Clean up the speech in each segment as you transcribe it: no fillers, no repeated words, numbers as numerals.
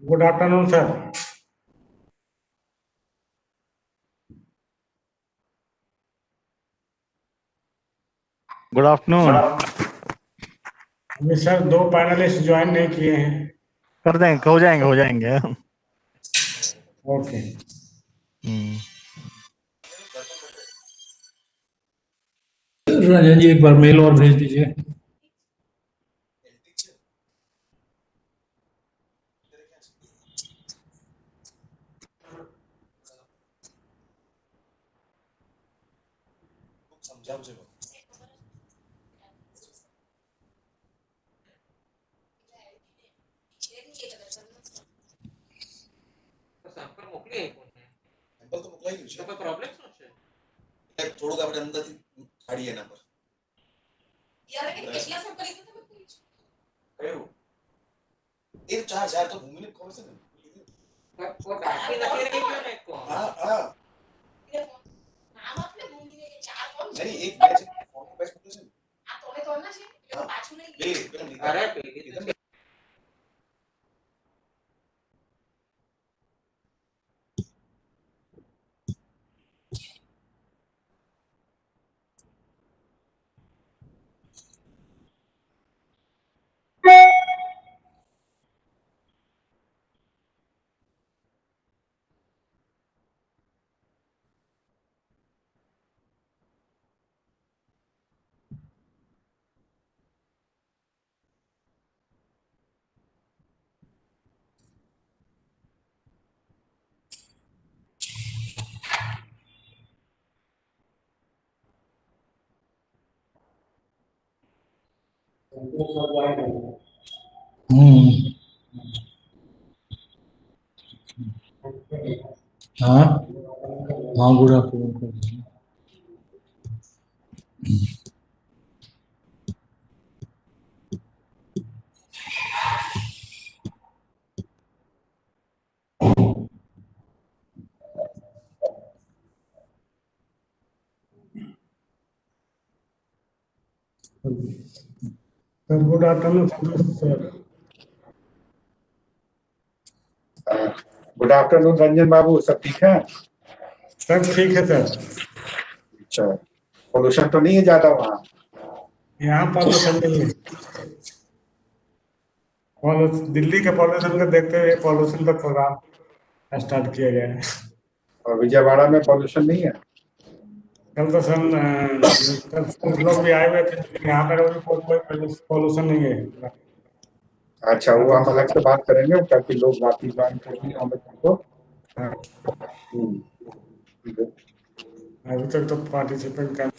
Good afternoon, sir. Good afternoon. अभी sir 2 panelist join नहीं किए हैं। कर देंगे, हो जाएंगे। ओके। राजन जी एक बार मेल और भेज दीजिए। સેમ્પલ મોકલી સેમ્પલ તો મોકલાઈ ગયું છે. કોઈ પ્રોબ્લેમ શું છે? થોડુંક આપણે અંદરથી કાઢીએ એના પર. યાર કેટલા સેમ્પલ લીધું તમે પૂછ. કયું? એ ચાર તો ભૂમિને ખબર છે ને. वो बाकी लगे रही क्यों नहीं को? हां नाम अपने भूमिने के चार कौन नहीं एक मैच फॉर्म मैच पूछे છે. આ તોમે તો ના છે એ પાછું નહીં. અરે પેલી हाँ हाँ good afternoon. Sir good afternoon Santosh sir. Good afternoon Ranjan बाबू, सब ठीक है? सब ठीक है सर। अच्छा, पोल्यूशन तो नहीं है ज्यादा वहाँ? यहाँ पॉल्यूशन नहीं है। दिल्ली के पॉल्यूशन को देखते हुए पॉल्यूशन का प्रोग्राम स्टार्ट किया गया है। और विजयवाड़ा में पोल्यूशन नहीं है? कल तो कल कुछ लोग भी आए हुए थे, लेकिन यहाँ पर अभी कोई पॉल्यूशन नहीं है। अच्छा, वो हम अलग से बात करेंगे ताकि लोग वापिस ज्वाइन करेंगे हम को। अभी तक तो पार्टिसिपेंट कर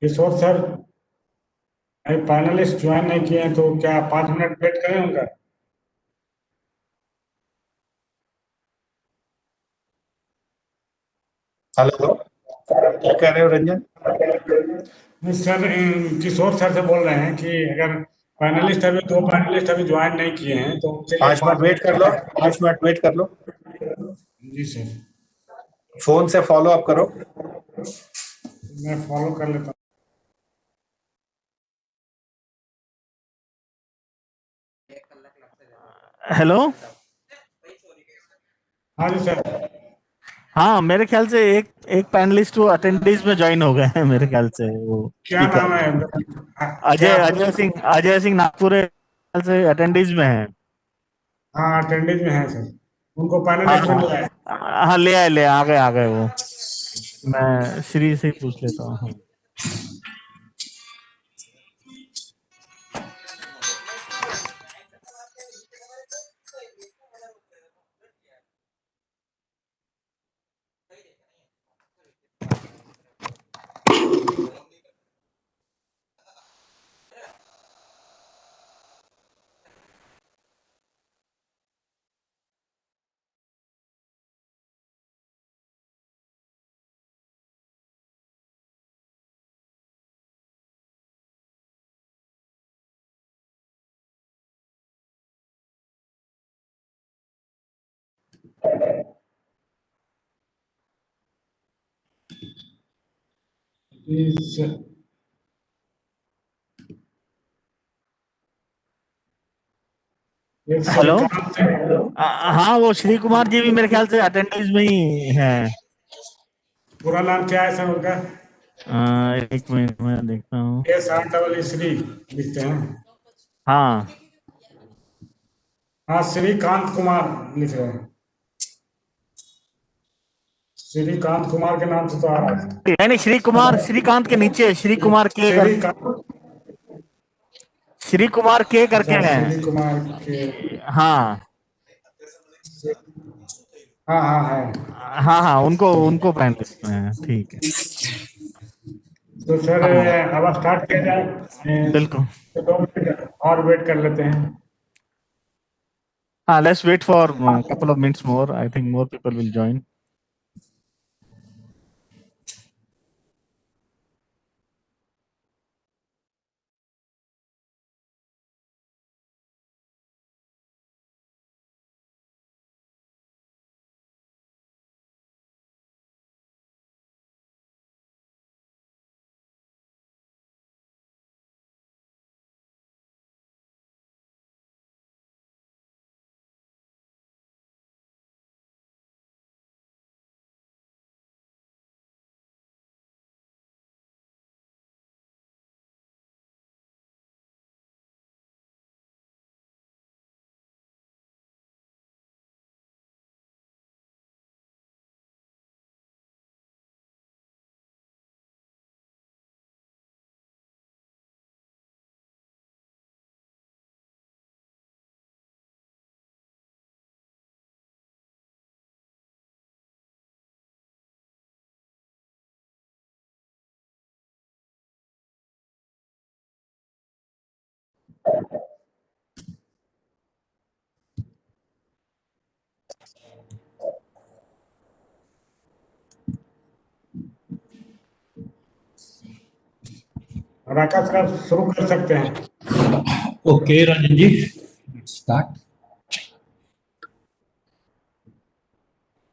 किशोर सर, पैनलिस्ट ज्वाइन नहीं किए हैं, तो क्या 5 मिनट वेट करें उनका? हेलो, क्या कह रहे हो रंजन? नहीं सर, किशोर सर से बोल रहे हैं कि अगर दो पैनलिस्ट अभी ज्वाइन नहीं किए हैं तो उनके लिए 5 मिनट वेट कर लो, 5 मिनट वेट कर लो। जी सर, फोन से फॉलो अप करो। मैं फॉलो कर लेता हूँ। हेलो। हाँ जी सर। हाँ, मेरे ख्याल से एक एक पैनलिस्ट वो अटेंडीज में ज्वाइन हो गए हैं मेरे ख्याल से। वो क्या नाम है? अजय अजय सिंह नागपुर ख्याल से अटेंडीज में है। हाँ, अटेंडेंस में है सर, उनको हाँ पैनलिस्ट में लिया है। हाँ, ले आ गए वो। मैं श्री से ही पूछ लेता हूँ। सर, एक हेलो। श्रीकांत है। हाँ, वो श्री कुमार जी भी मेरे ख्याल से अटेंडेंस में ही है। पूरा नाम क्या है सर उनका? एक मिनट में देखता हूँ। SR श्री लिखते हैं। हाँ हाँ, श्रीकांत कुमार लिख रहे हैं। श्रीकांत कुमार के नाम से तो आ रहा है। नहीं, श्रीकांत के नीचे श्रीकांत, श्री कुमार के करके अच्छा, हैं। श्री कुमार के। हाँ हाँ हाँ है। हाँ हाँ, उनको उनको पैनलिस्ट में है। ठीक है। तो सर, हाँ अब स्टार्ट किया जाए। बिल्कुल। तो 2 मिनट और वेट कर लेते हैं। हाँ, let's wait for couple of minutes more. I think more people will join. Raka sir, आप शुरू कर सकते हैं। ओके रंजन जी, स्टार्ट।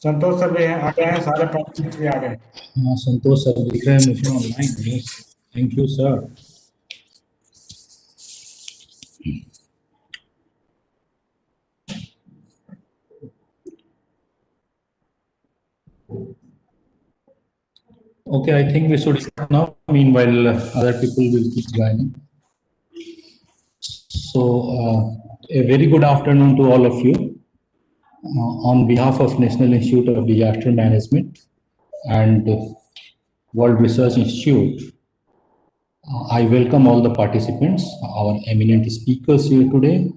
संतोष सर भी हैं, आ गए हैं, सारे पैनलिस्ट भी आ गए। हाँ, संतोष सर दिख रहे हैं मुझे online. Yes, thank you sir. Okay, I think we should start now. Meanwhile, other people will keep joining. So, a very good afternoon to all of you. On behalf of National Institute of Disaster Management and World Research Institute, I welcome all the participants, our eminent speakers here today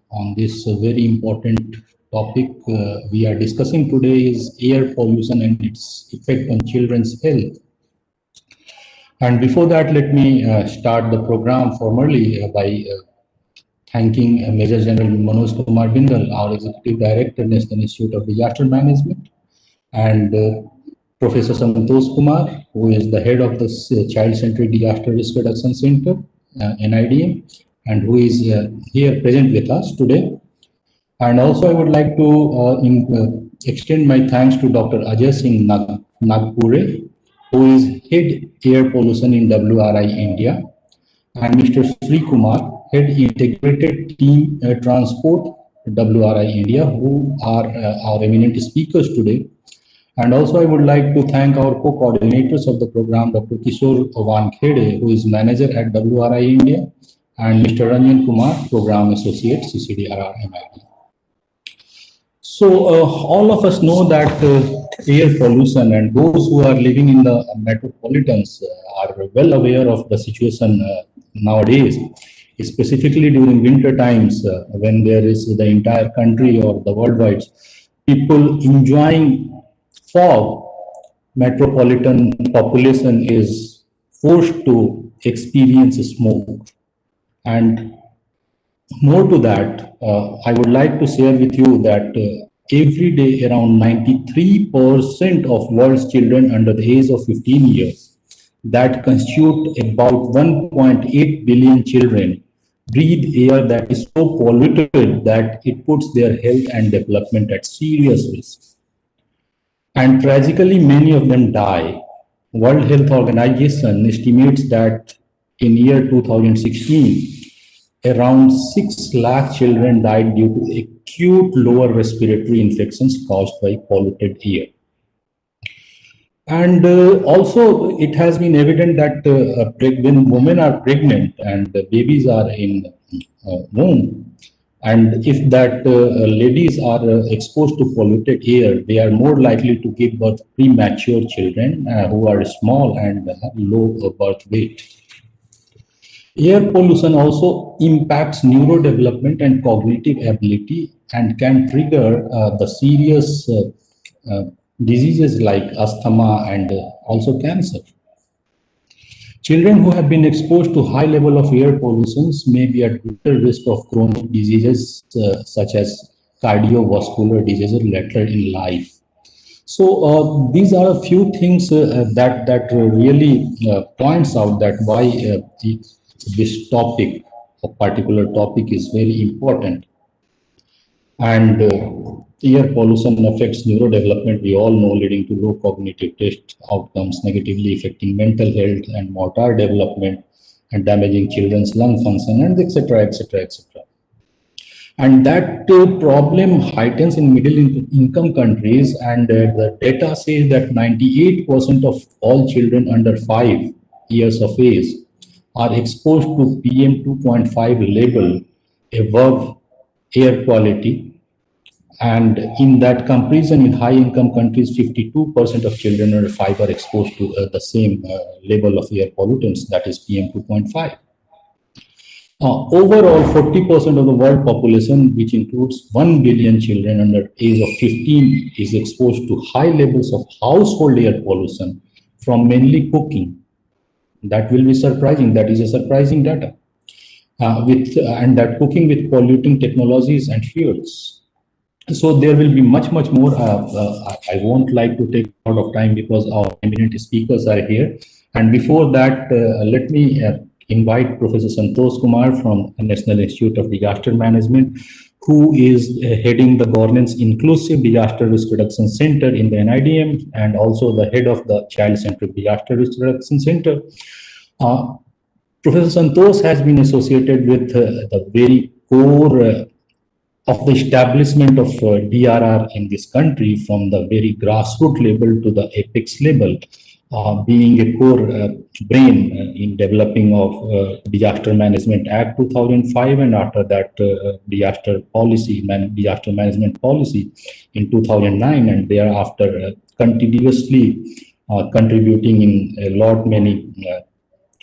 on this very important topic we are discussing today is air pollution and its effect on children's health. And before that, let me start the program formally by thanking Major General Manoj Kumar Bindal, our Executive Director, National Institute of Disaster Management, and Professor Santosh Kumar, who is the head of the Child-Centric Disaster Risk Reduction Center, NIDM, and who is here present with us today. And also I would like to extend my thanks to Dr. Ajay Singh Nagpure, who is Head Air Pollution in WRI India, and Mr. Sri Kumar, Head Integrated Team Transport WRI India, who are our eminent speakers today. And also I would like to thank our co-coordinators of the program, Dr. Kishore Wankhede, who is manager at WRI India, and Mr. Ranjan Kumar, program associate, CCDRR MID. So all of us know that air pollution, and those who are living in the metropolitans are well aware of the situation nowadays, specifically during winter times when there is the entire country or the worldwide people enjoying fog. Metropolitan population is forced to experience smoke. And more to that, I would like to share with you that every day around 93% of world's children under the age of 15 years, that constitute about 1.8 billion children, breathe air that is so polluted that it puts their health and development at serious risk. And tragically, many of them die. World Health Organization estimates that in year 2016, around 6 lakh children died due to acute lower respiratory infections caused by polluted air. And also, it has been evident that when women are pregnant and the babies are in womb, and if that ladies are exposed to polluted air, they are more likely to give birth premature children who are small and have low birth weight. Air pollution also impacts neurodevelopment and cognitive ability and can trigger the serious diseases like asthma and also cancer. Children who have been exposed to high level of air pollution may be at greater risk of chronic diseases such as cardiovascular diseases later in life. So these are a few things that really points out that why this topic, a particular topic, is very important. And air pollution affects neurodevelopment, we all know, leading to low cognitive test outcomes, negatively affecting mental health and motor development, and damaging children's lung function, and etc., etc., etc. And that problem heightens in middle income countries, and the data says that 98% of all children under 5 years of age are exposed to PM 2.5 level above air quality. And in that comparison, in high-income countries, 52% of children under 5 are exposed to the same level of air pollutants, that is PM 2.5. Overall, 40% of the world population, which includes 1 billion children under age of 15, is exposed to high levels of household air pollution from mainly cooking. That will be surprising. That is a surprising data. And that cooking with polluting technologies and fuels. So there will be much more. I won't like to take a lot of time because our eminent speakers are here. And before that, let me invite Professor Santosh Kumar from the National Institute of Disaster Management, who is heading the Governance Inclusive Disaster Risk Reduction Center in the NIDM, and also the head of the Child-Centric Disaster Risk Reduction Center. Professor Santosh has been associated with the very core of the establishment of DRR in this country, from the very grassroots level to the apex level, being a core brain in developing of Disaster Management Act 2005, and after that disaster management policy in 2009, and thereafter continuously contributing in a lot many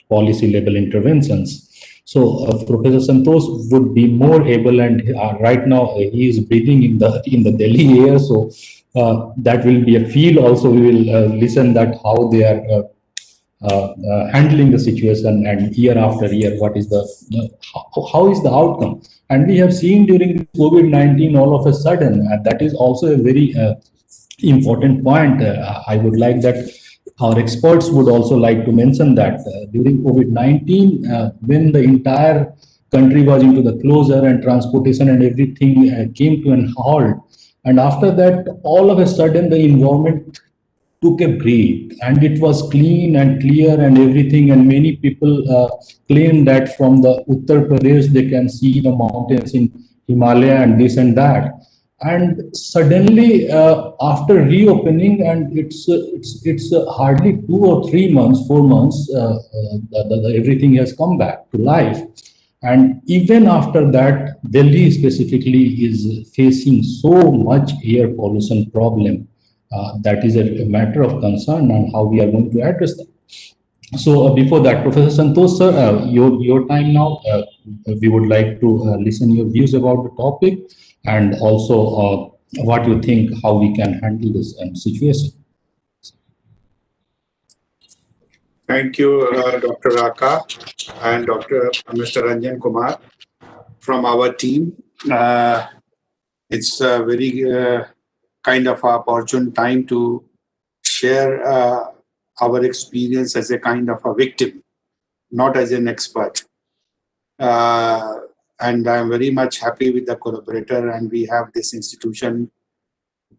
policy level interventions. So Professor Santosh would be more able, and right now he is breathing in the Delhi air, so that will be a feel. Also, we will listen that how they are handling the situation, and year after year, what is the how is the outcome? And we have seen during COVID-19, all of a sudden, that is also a very important point. I would like that our experts would also like to mention that during COVID-19, when the entire country was into the closure and transportation and everything came to an halt, and after that, all of a sudden, the environment took a breath and it was clean and clear and everything. And many people claim that from the Uttar Pradesh, they can see the mountains in Himalaya and this and that. And suddenly, after reopening, and it's hardly 2 or 3 months, 4 months, everything has come back to life. And even after that, Delhi specifically is facing so much air pollution problem. That is a matter of concern, and how we are going to address that. So before that, Professor Santosh sir, your time now. We would like to listen your views about the topic, and also what you think, how we can handle this situation. Thank you, Dr. Raka and Mr. Ranjan Kumar from our team. It's a very kind of opportune time to share our experience as a kind of a victim, not as an expert. And I'm very much happy with the collaborator, and we have this institution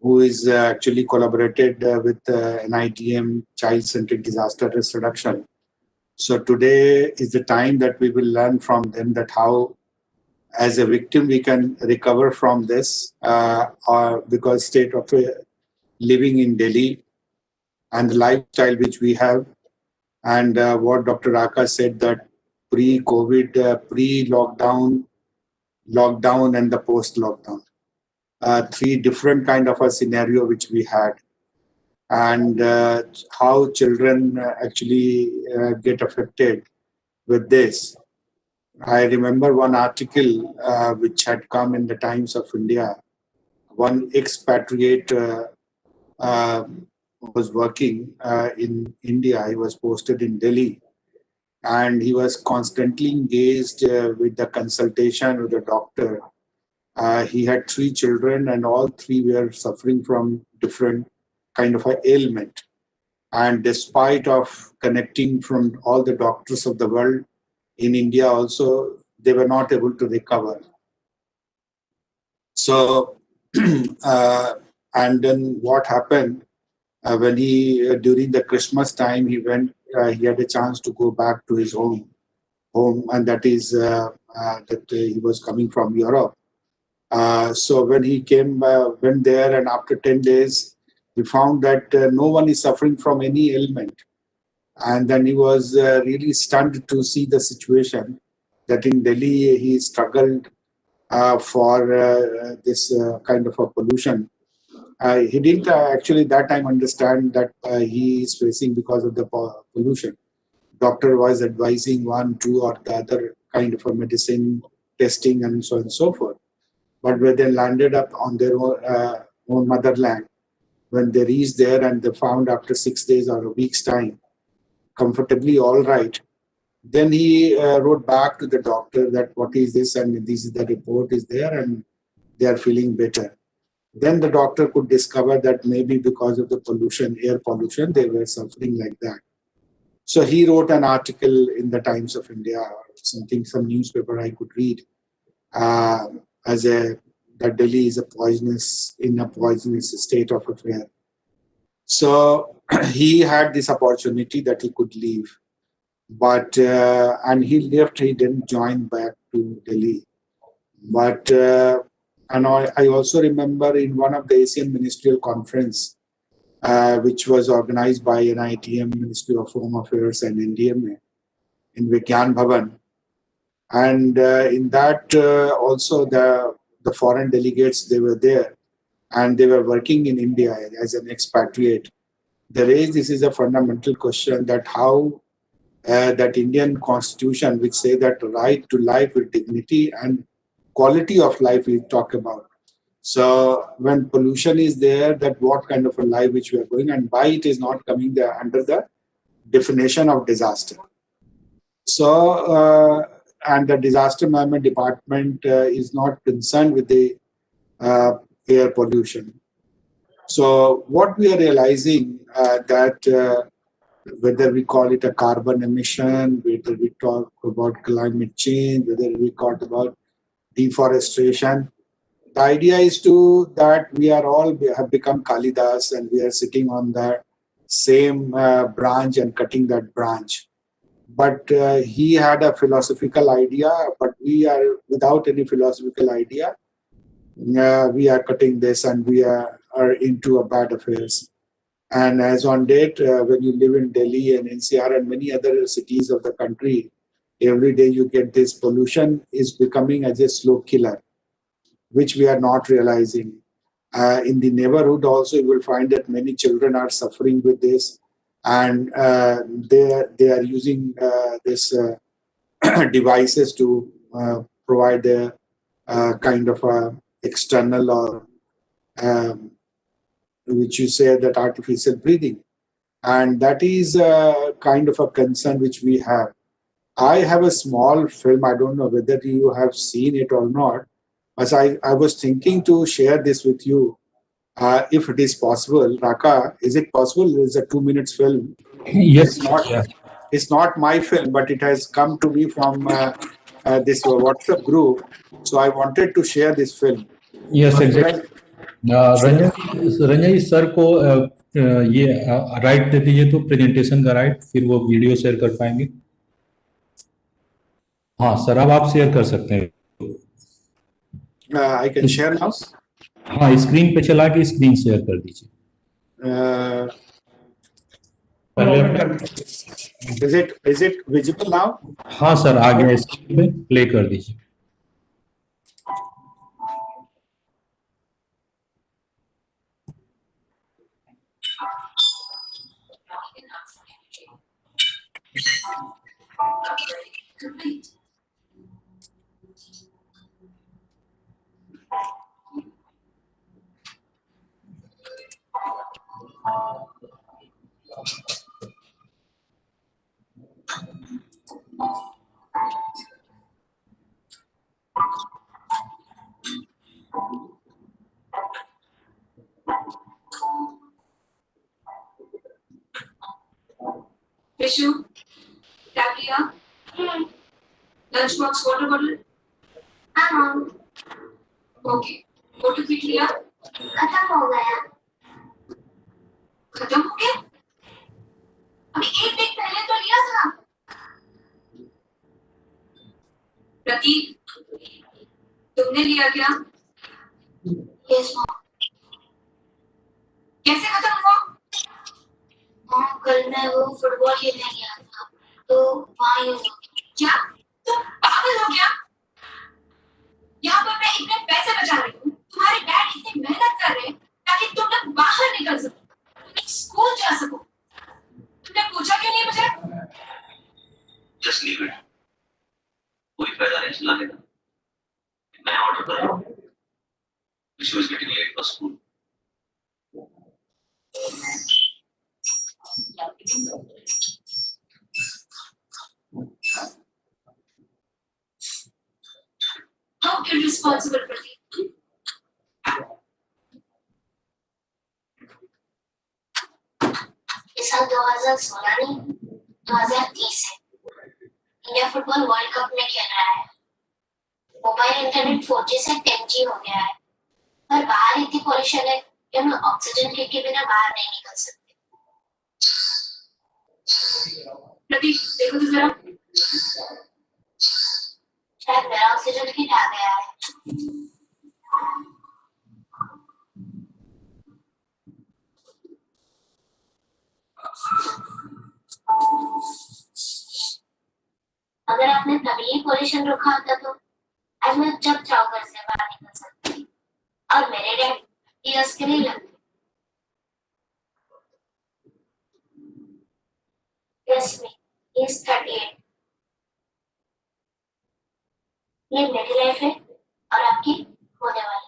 who is actually collaborated with NIDM, Child-Centered Disaster Risk Reduction. So today is the time that we will learn from them that how, as a victim, we can recover from this, or because state of living in Delhi and the lifestyle which we have, and what Dr. Raka said, that pre-COVID, pre-lockdown, lockdown, and the post-lockdown. Three different kind of a scenario which we had, and how children actually get affected with this. I remember one article which had come in the Times of India. One expatriate was working in India. He was posted in Delhi, and he was constantly engaged with the consultation with the doctor. He had 3 children, and all 3 were suffering from different kind of a ailment. And despite of connecting from all the doctors of the world in India also, they were not able to recover. So, and then what happened when he, during the Christmas time, he went, he had a chance to go back to his home, and that is that he was coming from Europe. So when he went there, and after 10 days, he found that no one is suffering from any ailment. And then he was really stunned to see the situation that in Delhi he struggled for this kind of a pollution. He didn't actually that time understand that he is facing because of the pollution. Doctor was advising 1, 2, or the other kind of a medicine testing and so on and so forth. But when they landed up on their own motherland, when they reached there and they found after 6 days or a week's time, comfortably all right, then he wrote back to the doctor that what is this, and this is the report is there, and they are feeling better. Then the doctor could discover that maybe because of the pollution, air pollution, they were suffering like that. So he wrote an article in the Times of India or something, some newspaper I could read, that Delhi is in a poisonous state of affair. So he had this opportunity that he could leave, but and he left. He didn't join back to Delhi. But and I also remember in one of the Asian Ministerial Conference, which was organized by NIDM, Ministry of Home Affairs, and NDMA in Vigyan Bhavan. And in that also the foreign delegates, they were there, and they were working in India as an expatriate. They raised this is a fundamental question that how that Indian constitution, which say that right to life with dignity and quality of life we talk about. So when pollution is there, that what kind of a life which we are going, and why it is not coming there under the definition of disaster. So, and the disaster management department is not concerned with the air pollution. So what we are realizing that whether we call it a carbon emission, whether we talk about climate change, whether we talk about deforestation, the idea is that we are all have become Kalidas and we are sitting on that same branch and cutting that branch. But he had a philosophical idea, but we are without any philosophical idea. We are cutting this and we are into a bad affairs. And as on date, when you live in Delhi and NCR and many other cities of the country, every day you get this pollution is becoming as a slow killer, which we are not realizing. In the neighborhood also, you will find that many children are suffering with this, and they are using this devices to provide a kind of a external or which you say that artificial breathing, and that is a kind of a concern which we have. I have a small film. I don't know whether you have seen it or not, but I was thinking to share this with you. If it is possible, Raka, is it possible? It's a 2 minutes film. Yes. It's not my film, but it has come to me from this WhatsApp group. So I wanted to share this film. Yes, exactly. Ranjan ji sir को ये right they दीजिए तो presentation का right, फिर वो video share कर पाएंगे. हाँ सर, अब आप शेयर कर सकते हैं. I can share now. हाँ, स्क्रीन पे चला के स्क्रीन शेयर कर दीजिए. Is it visible now? हाँ सर, आ गया. स्क्रीन पे प्ले कर दीजिए. Tissue, tablia, lunchbox, water bottle. Okay. Photo click लिया? खत्म हो गया. खत्म हो गया? अभी एक दिन पहले तो लिया था. प्रतीक, तुमने लिया क्या? Yes, mom. कैसे खत्म हुआ? कल मैं वो फुटबॉल खेलने गया था, तो वहाँ यूज हो गया. क्या? तुम पागल हो गया? यहाँ पर मैं इतने पैसे बचा रही हूँ, तुम्हारे डैड इतनी मेहनत कर रहे हैं ताकि तुम लोग बाहर निकल सको, तुम स्कूल जा सको. तुमने पूछा क्यों नहीं मुझे? Just leave it. कोई फायदा नहीं चलाने का. मैं ऑर्डर कर रहा हूँ. She was getting late for school. How irresponsible, Pradeep. इस साल 2016 नहीं 2030 है. इंडिया फुटबॉल वर्ल्ड कप में खेल रहा है. मोबाइल इंटरनेट 4G से 10G हो गया है, पर बाहर इतनी पॉल्यूशन है कि हम ऑक्सीजन के बिना बाहर नहीं निकल सकते. प्रतीक, देखो तो जरा. शायद मेरा ऑक्सीजन किट आ गया है. अगर आपने तभी पॉल्यूशन रोका होता तो आज मैं जब चाहूँ घर से बाहर निकल सकती. और मेरे डैड ईयर्स के नहीं लगते. Yes, me. He is 38. ये मेरी लाइफ है और आपकी होने वाली.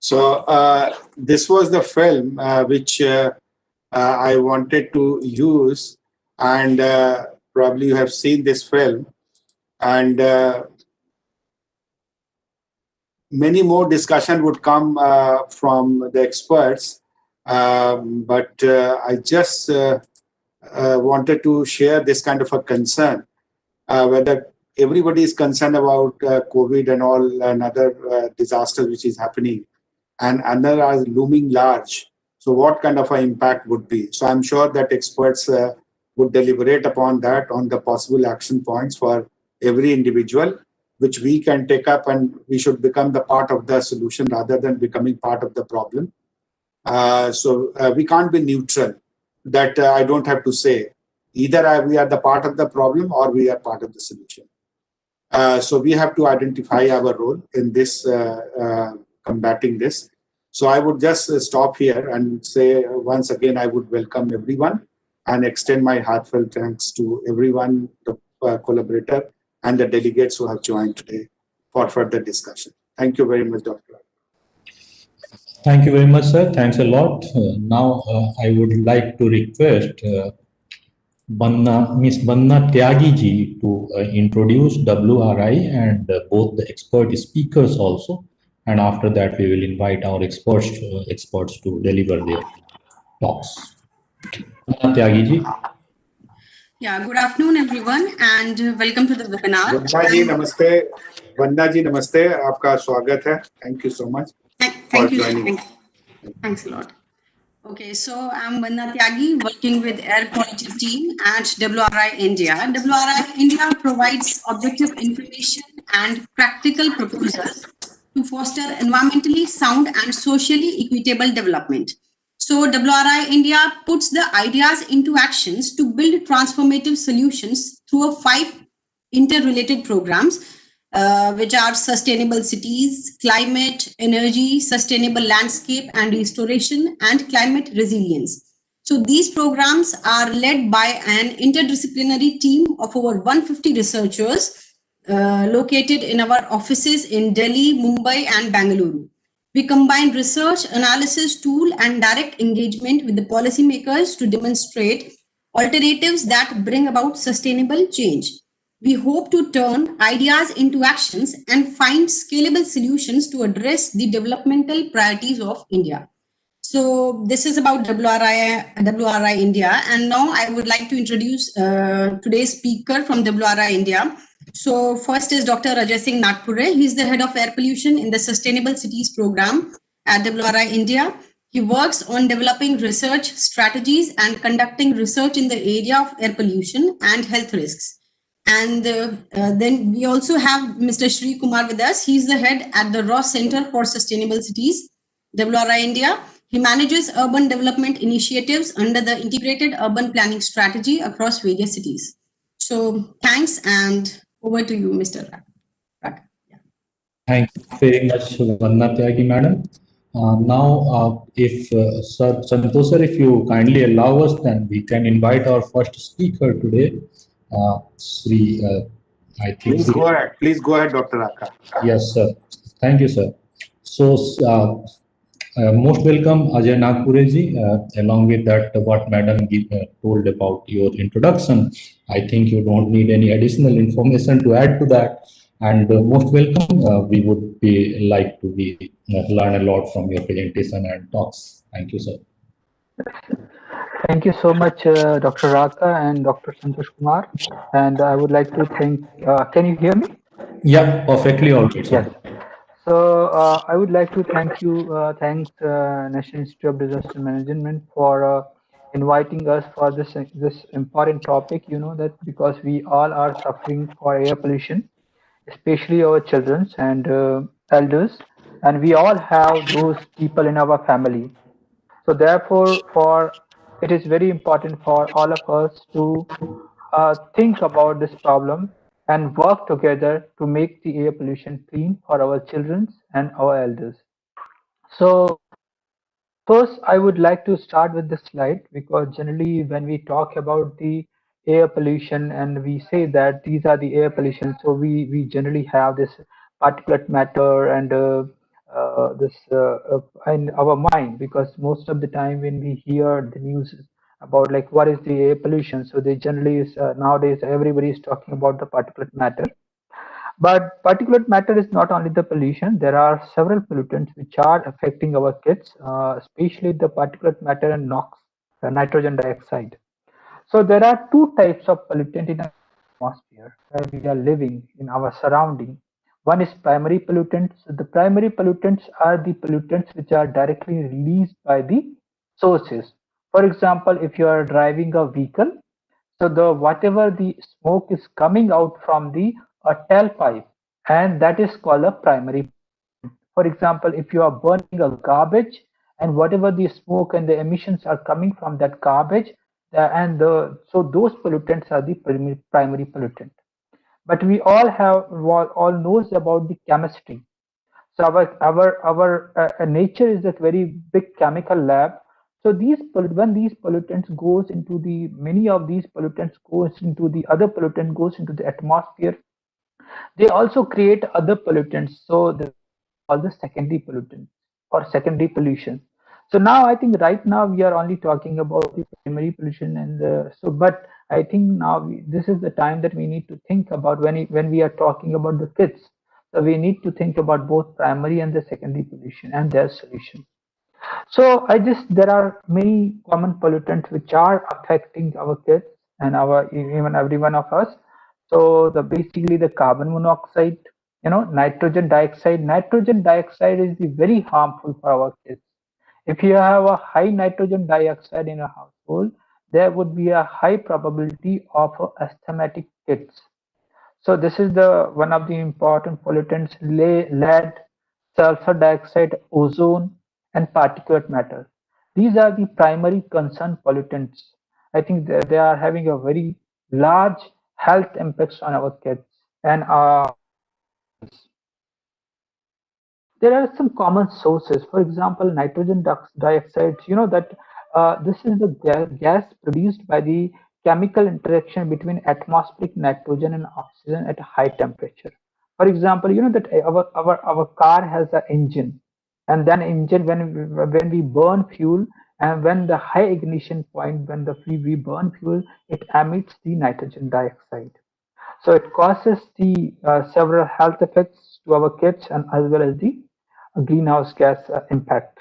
So this was the film which I wanted to use, and probably you have seen this film, and many more discussion would come from the experts, but I just wanted to share this kind of a concern, whether everybody is concerned about COVID and all and other disasters which is happening, and another are looming large. So what kind of an impact would be? So I'm sure that experts would deliberate upon that, on the possible action points for every individual, which we can take up, and we should become the part of the solution rather than becoming part of the problem. So we can't be neutral. That I don't have to say. Either we are the part of the problem or we are part of the solution. So we have to identify our role in this combating this. So I would just stop here and say once again I would welcome everyone and extend my heartfelt thanks to everyone, the collaborator and the delegates who have joined today for further discussion. Thank you very much, Dr. Thank you very much, sir. Thanks a lot. Now I would like to request Miss Banna Tyagi ji to introduce WRI and both the expert speakers also. And after that, we will invite our experts to deliver their talks. Banna Tyagi ji. Yeah, good afternoon, everyone, and welcome to the webinar. Banna ji, namaste. Banna ji, namaste. Aapka swagat hai. Thank you so much for joining. Thanks a lot. Okay, so I'm Banna Tyagi, working with Air Quality Team at WRI India. WRI India provides objective information and practical proposals to foster environmentally sound and socially equitable development. So WRI India puts the ideas into actions to build transformative solutions through 5 interrelated programs, which are sustainable cities, climate, energy, sustainable landscape and restoration, and climate resilience. So these programs are led by an interdisciplinary team of over 150 researchers located in our offices in Delhi, Mumbai, and Bangalore. We combine research, analysis, tool, and direct engagement with the policymakers to demonstrate alternatives that bring about sustainable change. We hope to turn ideas into actions and find scalable solutions to address the developmental priorities of India. So this is about WRI India. And now I would like to introduce today's speaker from WRI India. So first is Dr. Ajay Singh Nagpure. He is the head of air pollution in the Sustainable Cities program at WRI India. He works on developing research strategies and conducting research in the area of air pollution and health risks. And then we also have Mr. Shri Kumar with us. He's the head at the Ross Center for Sustainable Cities, WRI India. He manages urban development initiatives under the Integrated Urban Planning Strategy across various cities. So thanks, and over to you, Mr. Raka. Thank you very much, Banna Tyagi madam. Now, if Sir Santosh sir, if you kindly allow us, then we can invite our first speaker today, Sri. I think. Please go ahead. Please go ahead, Dr. Raka. Yes, sir. Thank you, sir. So, most welcome, Ajay Nagpure ji. Along with that, what Madam told about your introduction, I think you don't need any additional information to add to that. And most welcome. We would be like to learn a lot from your presentation and talks. Thank you, sir. Thank you so much, Dr. Raka and Dr. Santosh Kumar. And I would like to thank. Can you hear me? Yeah, perfectly all right. Yes. So I would like to thank you, thanks National Institute of Disaster Management for inviting us for this important topic. You know that because we all are suffering for air pollution, especially our children and elders, and we all have those people in our family. So therefore, it is very important for all of us to think about this problem and work together to make the air pollution clean for our children and our elders. So first, I would like to start with this slide because generally when we talk about the air pollution and we say that these are the air pollution, so we generally have this particulate matter and in our mind, because most of the time when we hear the news about like what is the air pollution, so they generally is nowadays everybody is talking about the particulate matter. But particulate matter is not only the pollution. There are several pollutants which are affecting our kids, especially the particulate matter and NOx, nitrogen dioxide. So there are two types of pollutant in our atmosphere where we are living in our surrounding. One is primary pollutants. So the primary pollutants are the pollutants which are directly released by the sources. For example, if you are driving a vehicle, so the whatever the smoke is coming out from the tailpipe, and that is called a primary. For example, if you are burning a garbage and whatever the smoke and the emissions are coming from that garbage, so those pollutants are the primary pollutant. But we all knows about the chemistry. So our nature is a very big chemical lab. So when these pollutants goes into the many of these pollutants goes into the other pollutant goes into the atmosphere, they also create other pollutants. So the all the secondary pollutants or secondary pollution. So now I think right now we are only talking about the primary pollution and but I think now this is the time that we need to think about when we are talking about the kids. So we need to think about both primary and the secondary pollution and their solution. So there are many common pollutants which are affecting our kids and even every one of us. So basically the carbon monoxide, nitrogen dioxide. Nitrogen dioxide is very harmful for our kids. If you have a high nitrogen dioxide in a household, there would be a high probability of asthmatic kids. So this is the one of the important pollutants: lead, sulfur dioxide, ozone, and particulate matter. These are the primary concern pollutants. I think they are having a very large health impacts on our kids and there are some common sources. For example, nitrogen dioxide, you know that this is the gas produced by the chemical interaction between atmospheric nitrogen and oxygen at a high temperature. For example, you know that our car has an engine, and then engine when we burn fuel, and when the high ignition point, when we burn fuel, it emits the nitrogen dioxide. So it causes the several health effects to our kids and as well as the greenhouse gas impact.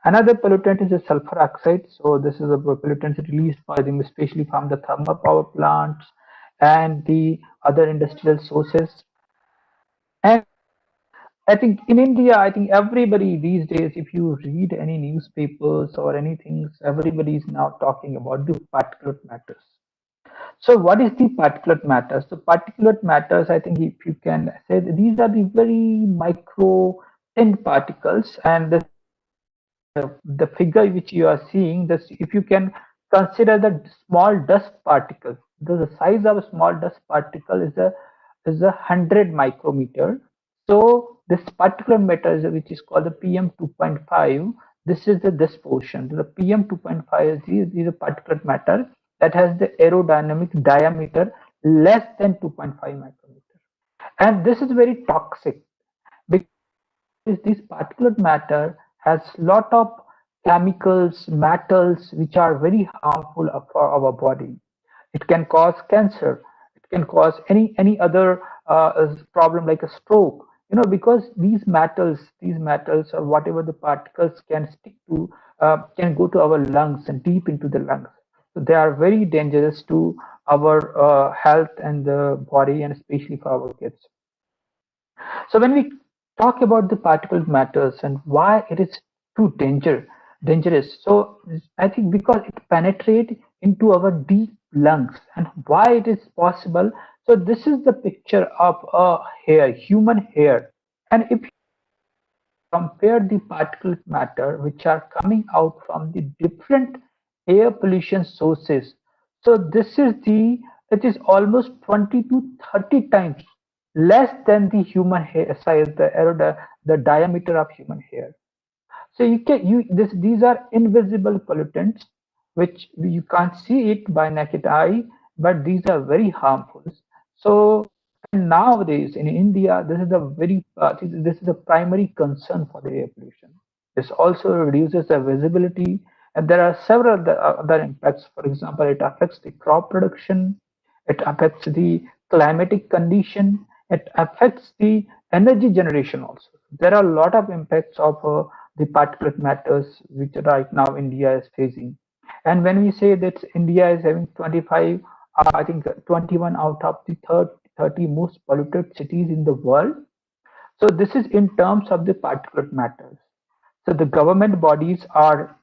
Another pollutant is the sulfur oxide. So this is a pollutant released by them, especially from the thermal power plants and the other industrial sources. And I think in India, I think everybody these days, if you read any newspapers or anything, everybody is now talking about the particulate matters. So what is the particulate matters? The particulate matters, I think if you can say, these are the very micro thin particles, and the figure which you are seeing, this if you can consider the small dust particle, the size of a small dust particle is a 100 micrometer. So this particular matter which is called the PM 2.5. This is this portion. The PM 2.5 is a particulate matter that has the aerodynamic diameter less than 2.5 micrometer, and this is very toxic because this particulate matter has lot of chemicals, metals which are very harmful for our body. It can cause cancer. It can cause any other problem like a stroke. Because these metals or whatever the particles can stick to, can go to our lungs and deep into the lungs. So they are very dangerous to our health and the body, and especially for our kids. So when we talk about the particulate matters and why it is too dangerous, so I think because it penetrates into our deep lungs, and why it is possible. So this is the picture of a hair, human hair, and if you compare the particulate matter which are coming out from the different air pollution sources, so it is almost 20 to 30 times less than the human hair size, the diameter of human hair. So these are invisible pollutants which you can't see it by naked eye, but these are very harmful. So And nowadays in India, this is a this is a primary concern for the air pollution. This also reduces the visibility, and there are several other impacts. For example, it affects the crop production, it affects the climatic condition, it affects the energy generation also. There are a lot of impacts of the particulate matters which right now India is facing. And when we say that India is having 25, I think 21 out of the 30 most polluted cities in the world. So this is in terms of the particulate matters. So the government bodies are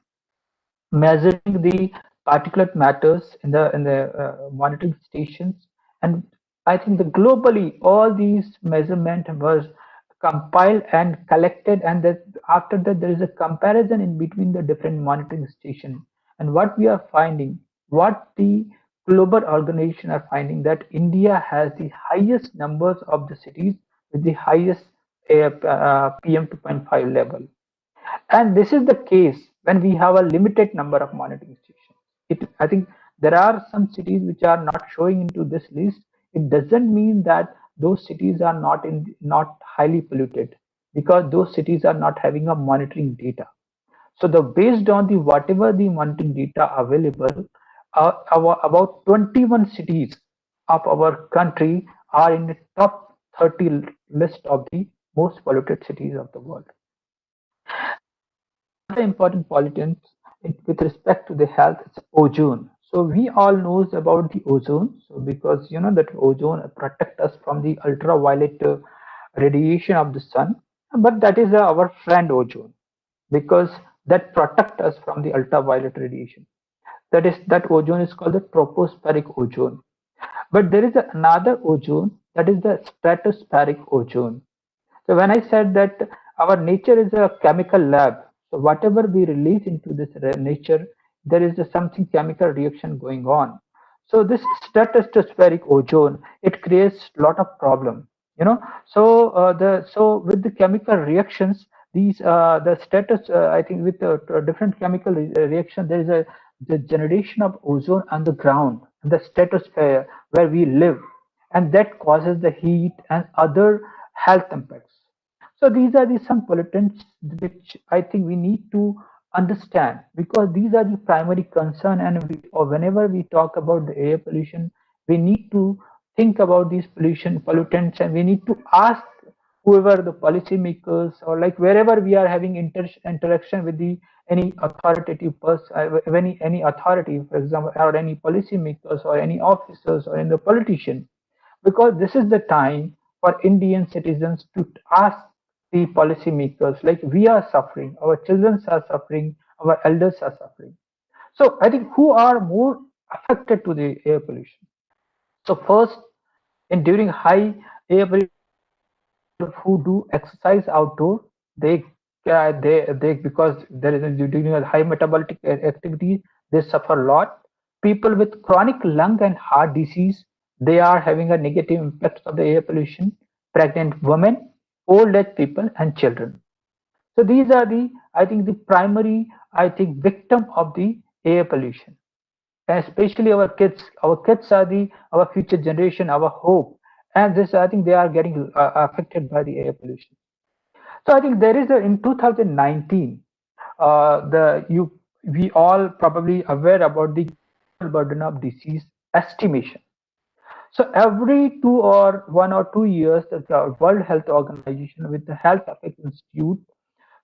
measuring the particulate matters in the monitoring stations, and I think the globally all these measurement was compiled and collected, and that after that there is a comparison in between the different monitoring station, and what we are finding, what the global organization are finding, that India has the highest numbers of the cities with the highest PM 2.5 level. And this is the case when we have a limited number of monitoring stations. I think there are some cities which are not showing into this list. It doesn't mean that those cities are not highly polluted, because those cities are not having a monitoring data. So the based on the whatever the monitoring data available, about 21 cities of our country are in the top 30 list of the most polluted cities of the world. Another important pollutant with respect to the health is ozone. So we all knows about the ozone. So because you know that ozone protect us from the ultraviolet radiation of the sun, but that is our friend ozone, because that protect us from the ultraviolet radiation. That ozone is called the tropospheric ozone. But there is another ozone, that is the stratospheric ozone. So when I said that our nature is a chemical lab, so whatever we release into this nature, there is something chemical reaction going on. So this stratospheric ozone, it creates a lot of problem, you know. So so with the chemical reactions, these the status I think with different chemical reaction, there is the generation of ozone on the ground, the stratosphere where we live, and that causes the heat and other health impacts. So these are the some pollutants which I think we need to understand, because these are the primary concern, and or whenever we talk about the air pollution, we need to think about these pollution pollutants, and we need to ask whoever the policymakers, or like wherever we are having interaction with the any authoritative person, any authority, for example, or any policymakers or any officers or any politician, because this is the time for Indian citizens to ask the policymakers, like we are suffering, our children are suffering, our elders are suffering. So I think who are more affected to the air pollution. So first, in during high air pollution, who do exercise outdoor, they because there is during a high metabolic activity, they suffer a lot. People with chronic lung and heart disease, they are having a negative impact of the air pollution. Pregnant women, old age people, and children. So these are the, I think, the primary, I think, victim of the air pollution. And especially our kids. Our kids are the our future generation, our hope, and this I think they are getting affected by the air pollution. So I think there is in 2019, the you we all probably aware about the burden of disease estimation. So every 1 or 2 years, the World Health Organization with the Health Effects Institute,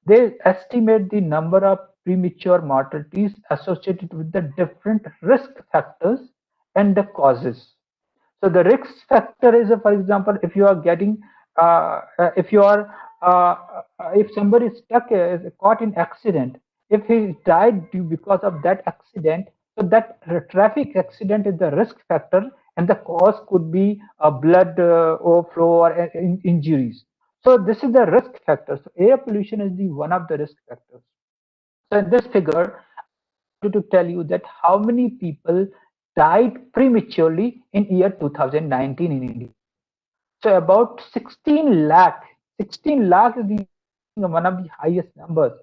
they estimate the number of premature mortalities associated with the different risk factors and the causes. So the risk factor is, for example, if you are getting, if you are, if somebody is stuck, is caught in accident, if he died because of that accident, so that traffic accident is the risk factor, and the cause could be a blood overflow or injuries. So this is the risk factor. So air pollution is the one of the risk factors. So in this figure, to tell you that how many people died prematurely in year 2019 in India. So about 16 lakh. 16 lakh is one of the highest numbers.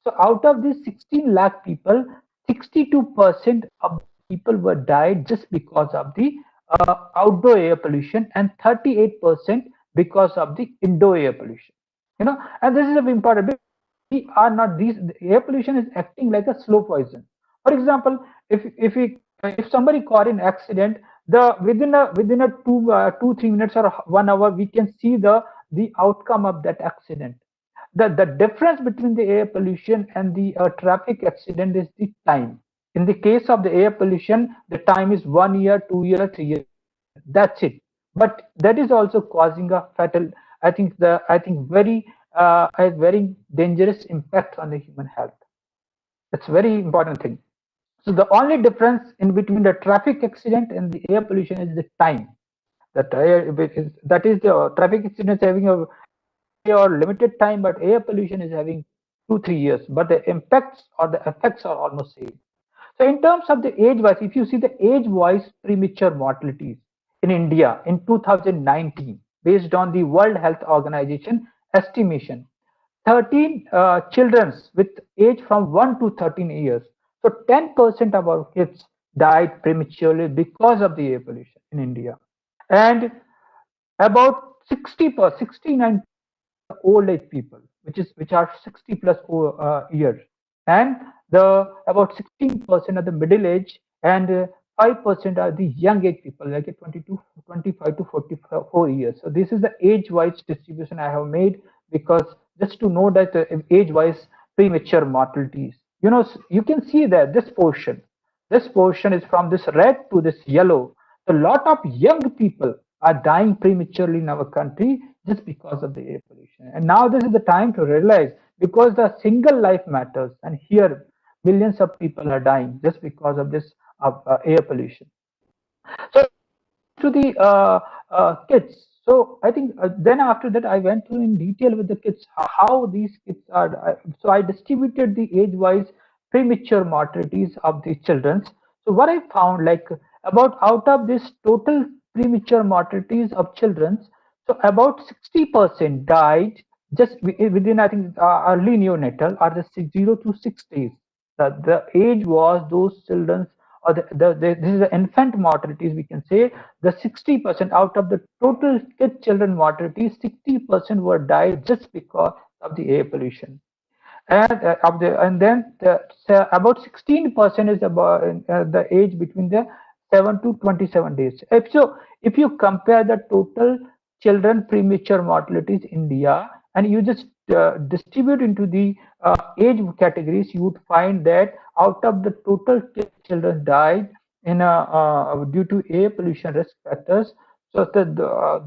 So out of these 16 lakh people, 62% of people were died just because of the outdoor air pollution and 38% because of the indoor air pollution. And this is important because we are not these. The air pollution is acting like a slow poison. For example, if somebody caught an accident, the within a 2-3 minutes or 1 hour, we can see the outcome of that accident. The difference between the air pollution and the traffic accident is the time. In the case of the air pollution, the time is 1 year, 2 year, 3 years. That's it. But that is also causing a fatal, a very dangerous impact on the human health. That's very important thing. So the only difference in between the traffic accident and the air pollution is the time. That is the traffic accident is having a or limited time, but air pollution is having 2-3 years. But the impacts or the effects are almost same. So in terms of the age-wise, if you see the age-wise premature mortalities in India in 2019, based on the World Health Organization estimation, 13 children with age from 1 to 13 years. So 10% of our kids died prematurely because of the air pollution in India. And about 69 old age people, which are 60 plus years, and the about 16% are the middle age, and 5% are the young age people, like 25 to 44 years. So this is the age-wise distribution I have made, because just to know that age-wise premature mortalities. You can see that this portion is from this red to this yellow. A lot of young people are dying prematurely in our country just because of the air pollution. And now this is the time to realize, because the single life matters, and here millions of people are dying just because of this air pollution. So to the kids. So I think then after that I went through in detail with the kids how these kids are. So I distributed the age-wise premature mortalities of the children. So what I found, like about out of this total premature mortalities of children, so about 60% died just within, I think, early neonatal, or the 0 to 6 days. The age was those children, or this is the infant mortalities, we can say the 60% out of the total children mortality, 60% were died just because of the air pollution. And then about 16% is about the age between the 7 to 27 days. If you compare the total children premature mortalities in India, and you just distribute into the age categories, you would find that out of the total children died in due to air pollution risk factors, so the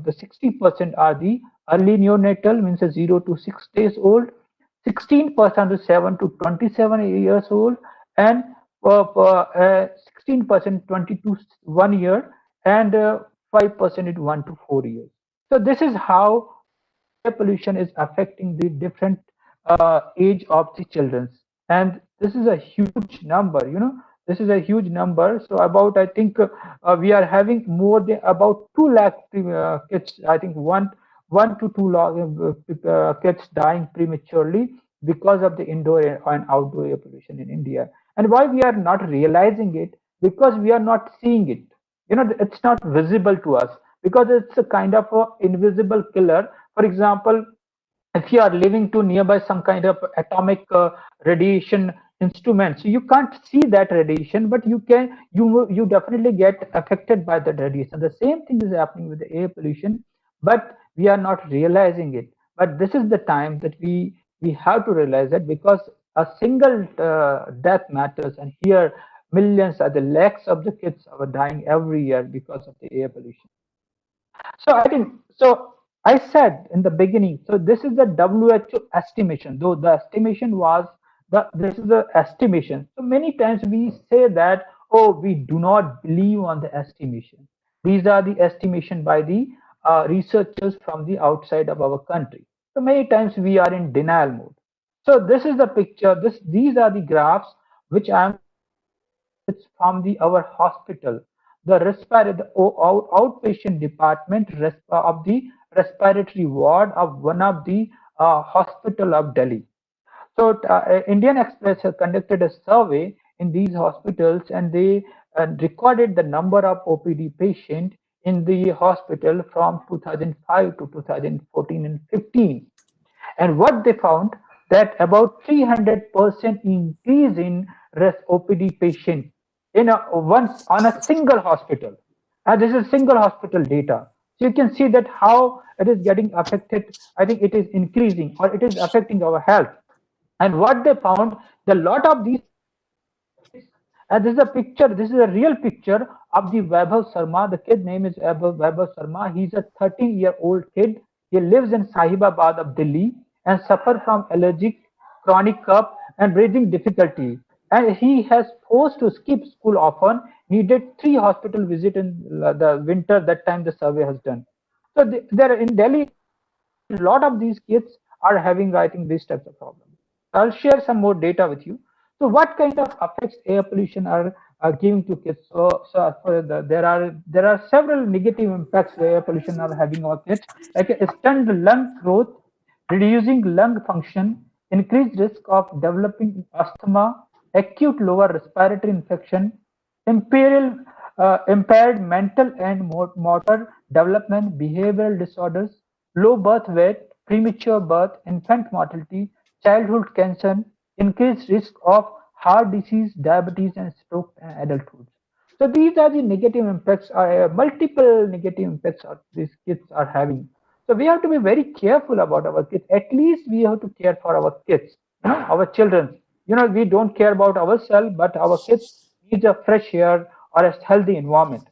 60% are the early neonatal, means 0 to 6 days old, 16% to 7 to 27 years old, and 16% 20 to 1 year, and 5% is 1 to 4 years. So this is how air pollution is affecting the different age of the children. And this is a huge number, this is a huge number. So about, I think we are having more than about 2 lakh kids, I think 1 to 2 lakh kids dying prematurely because of the indoor and outdoor air pollution in India. And why we are not realizing it? Because we are not seeing it. It's not visible to us, because it's a kind of a invisible killer. For example, if you are living too nearby some kind of atomic radiation instrument, so you can't see that radiation, but you definitely get affected by that radiation. The same thing is happening with the air pollution, but we are not realizing it. But this is the time that we have to realize that, because a single death matters, and here millions, the lakhs of the kids are dying every year because of the air pollution. So I think, so I said in the beginning, so this is the WHO estimation, though the estimation was this is the estimation. So many times we say that, oh, we do not believe on the estimation. These are the estimation by the researchers from the outside of our country. So many times we are in denial mode. So this is the picture. These are the graphs which I am from our hospital, the outpatient department of the respiratory ward of one of the hospital of Delhi. So Indian Express has conducted a survey in these hospitals, and they recorded the number of OPD patients in the hospital from 2005 to 2014 and 15. And what they found that about 300% increase in OPD patient in on a single hospital. And this is single hospital data. So you can see that how it is getting affected. I think it is increasing or it is affecting our health. And what they found, the lot of these kids, and this is a picture, this is a real picture of the Vaibhav Sharma. The kid name is Vaibhav Sharma. He's a 13-year-old kid. He lives in Sahibabad of Delhi and suffers from allergic, chronic cough and breathing difficulty. And he has forced to skip school often. Needed 3 hospital visits in the winter. That time the survey has done. So there in Delhi, a lot of these kids are having, I think, these types of problems. I'll share some more data with you. So what kind of effects air pollution are giving to kids? There are several negative impacts air pollution are having on kids, like a stunned lung growth, reducing lung function, increased risk of developing asthma, acute lower respiratory infection, impaired mental and motor development, behavioral disorders, low birth weight, premature birth, infant mortality, childhood cancer, increased risk of heart disease, diabetes, and stroke in adulthood. So these are the negative impacts, multiple negative impacts these kids are having. So we have to be very careful about our kids. At least we have to care for our kids, our children. We don't care about ourselves, but our kids need a fresh air or a healthy environment.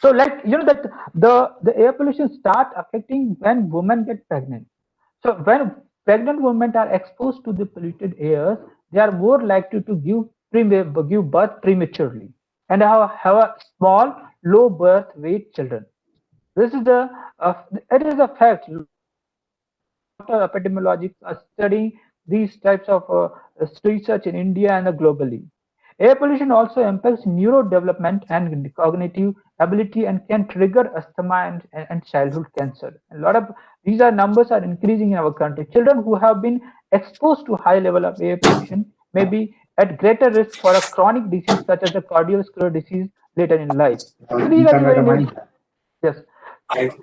So like that the air pollution start affecting when women get pregnant. So when pregnant women are exposed to the polluted airs, they are more likely to give birth prematurely and have a small, low birth weight children. This is it is a fact. Epidemiologists are studying these types of research in India and globally. Air pollution also impacts neurodevelopment and cognitive ability and can trigger asthma and childhood cancer. A lot of these numbers are increasing in our country. Children who have been exposed to high level of air pollution may be at greater risk for a chronic disease such as a cardiovascular disease later in life. So these are the very yes. This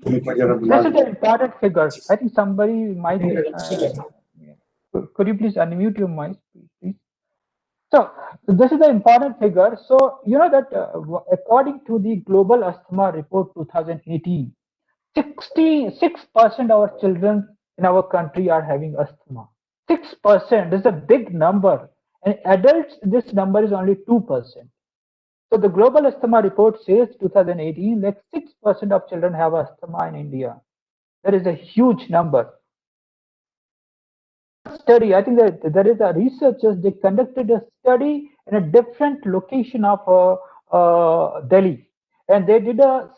is an important figure. I think somebody might be. Could you please unmute your mic, please? So this is an important figure. So that according to the Global Asthma Report 2018, 66% of our children in our country are having asthma. 6%. This is a big number. And adults, this number is only 2%. So the Global Asthma Report says 2018, like 6% of children have asthma in India. That is a huge number. Study, I think that there is a researchers, they conducted a study in a different location of Delhi, and they did a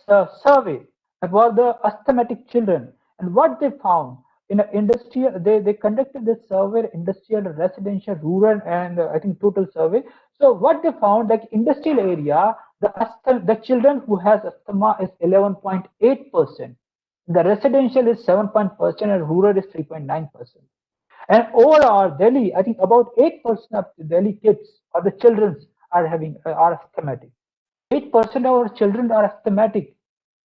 survey about the asthmatic children. And what they found in an industrial, they conducted this survey, industrial, residential, rural, and I think total survey. So what they found, like industrial area, the children who has asthma is 11.8%. The residential is 7% and rural is 3.9%. And overall, Delhi, I think about 8% of the Delhi kids or the children are asthmatic. 8% of our children are asthmatic.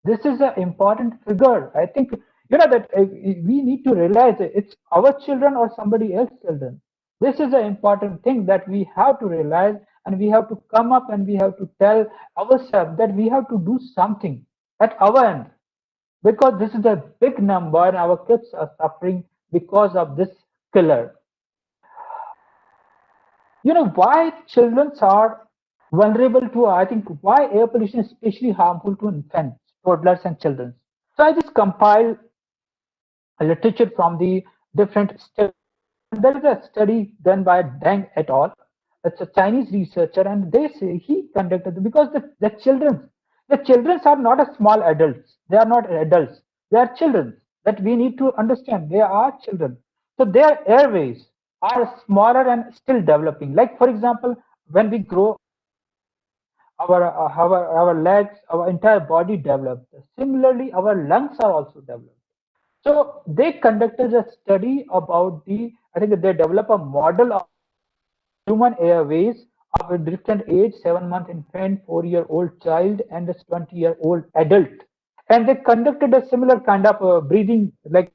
This is an important figure. I think that we need to realize it's our children or somebody else's children. This is an important thing that we have to realize, and we have to come up and we have to tell ourselves that we have to do something at our end, because this is a big number and our kids are suffering because of this killer. Why children are vulnerable to, I think, why air pollution is especially harmful to infants, toddlers, and children. So I just compile a literature from the different studies. There is a study done by Deng et al. It's a Chinese researcher, and they say he conducted, because the children are not a small adults. They are not adults. They are children. That we need to understand. They are children. So their airways are smaller and still developing. Like for example, when we grow, our legs, our entire body develops. Similarly, our lungs are also developed. So they conducted a study about I think they developed a model of human airways of a different age, 7-month infant, 4-year-old child, and a 20-year-old adult. And they conducted a similar kind of breathing like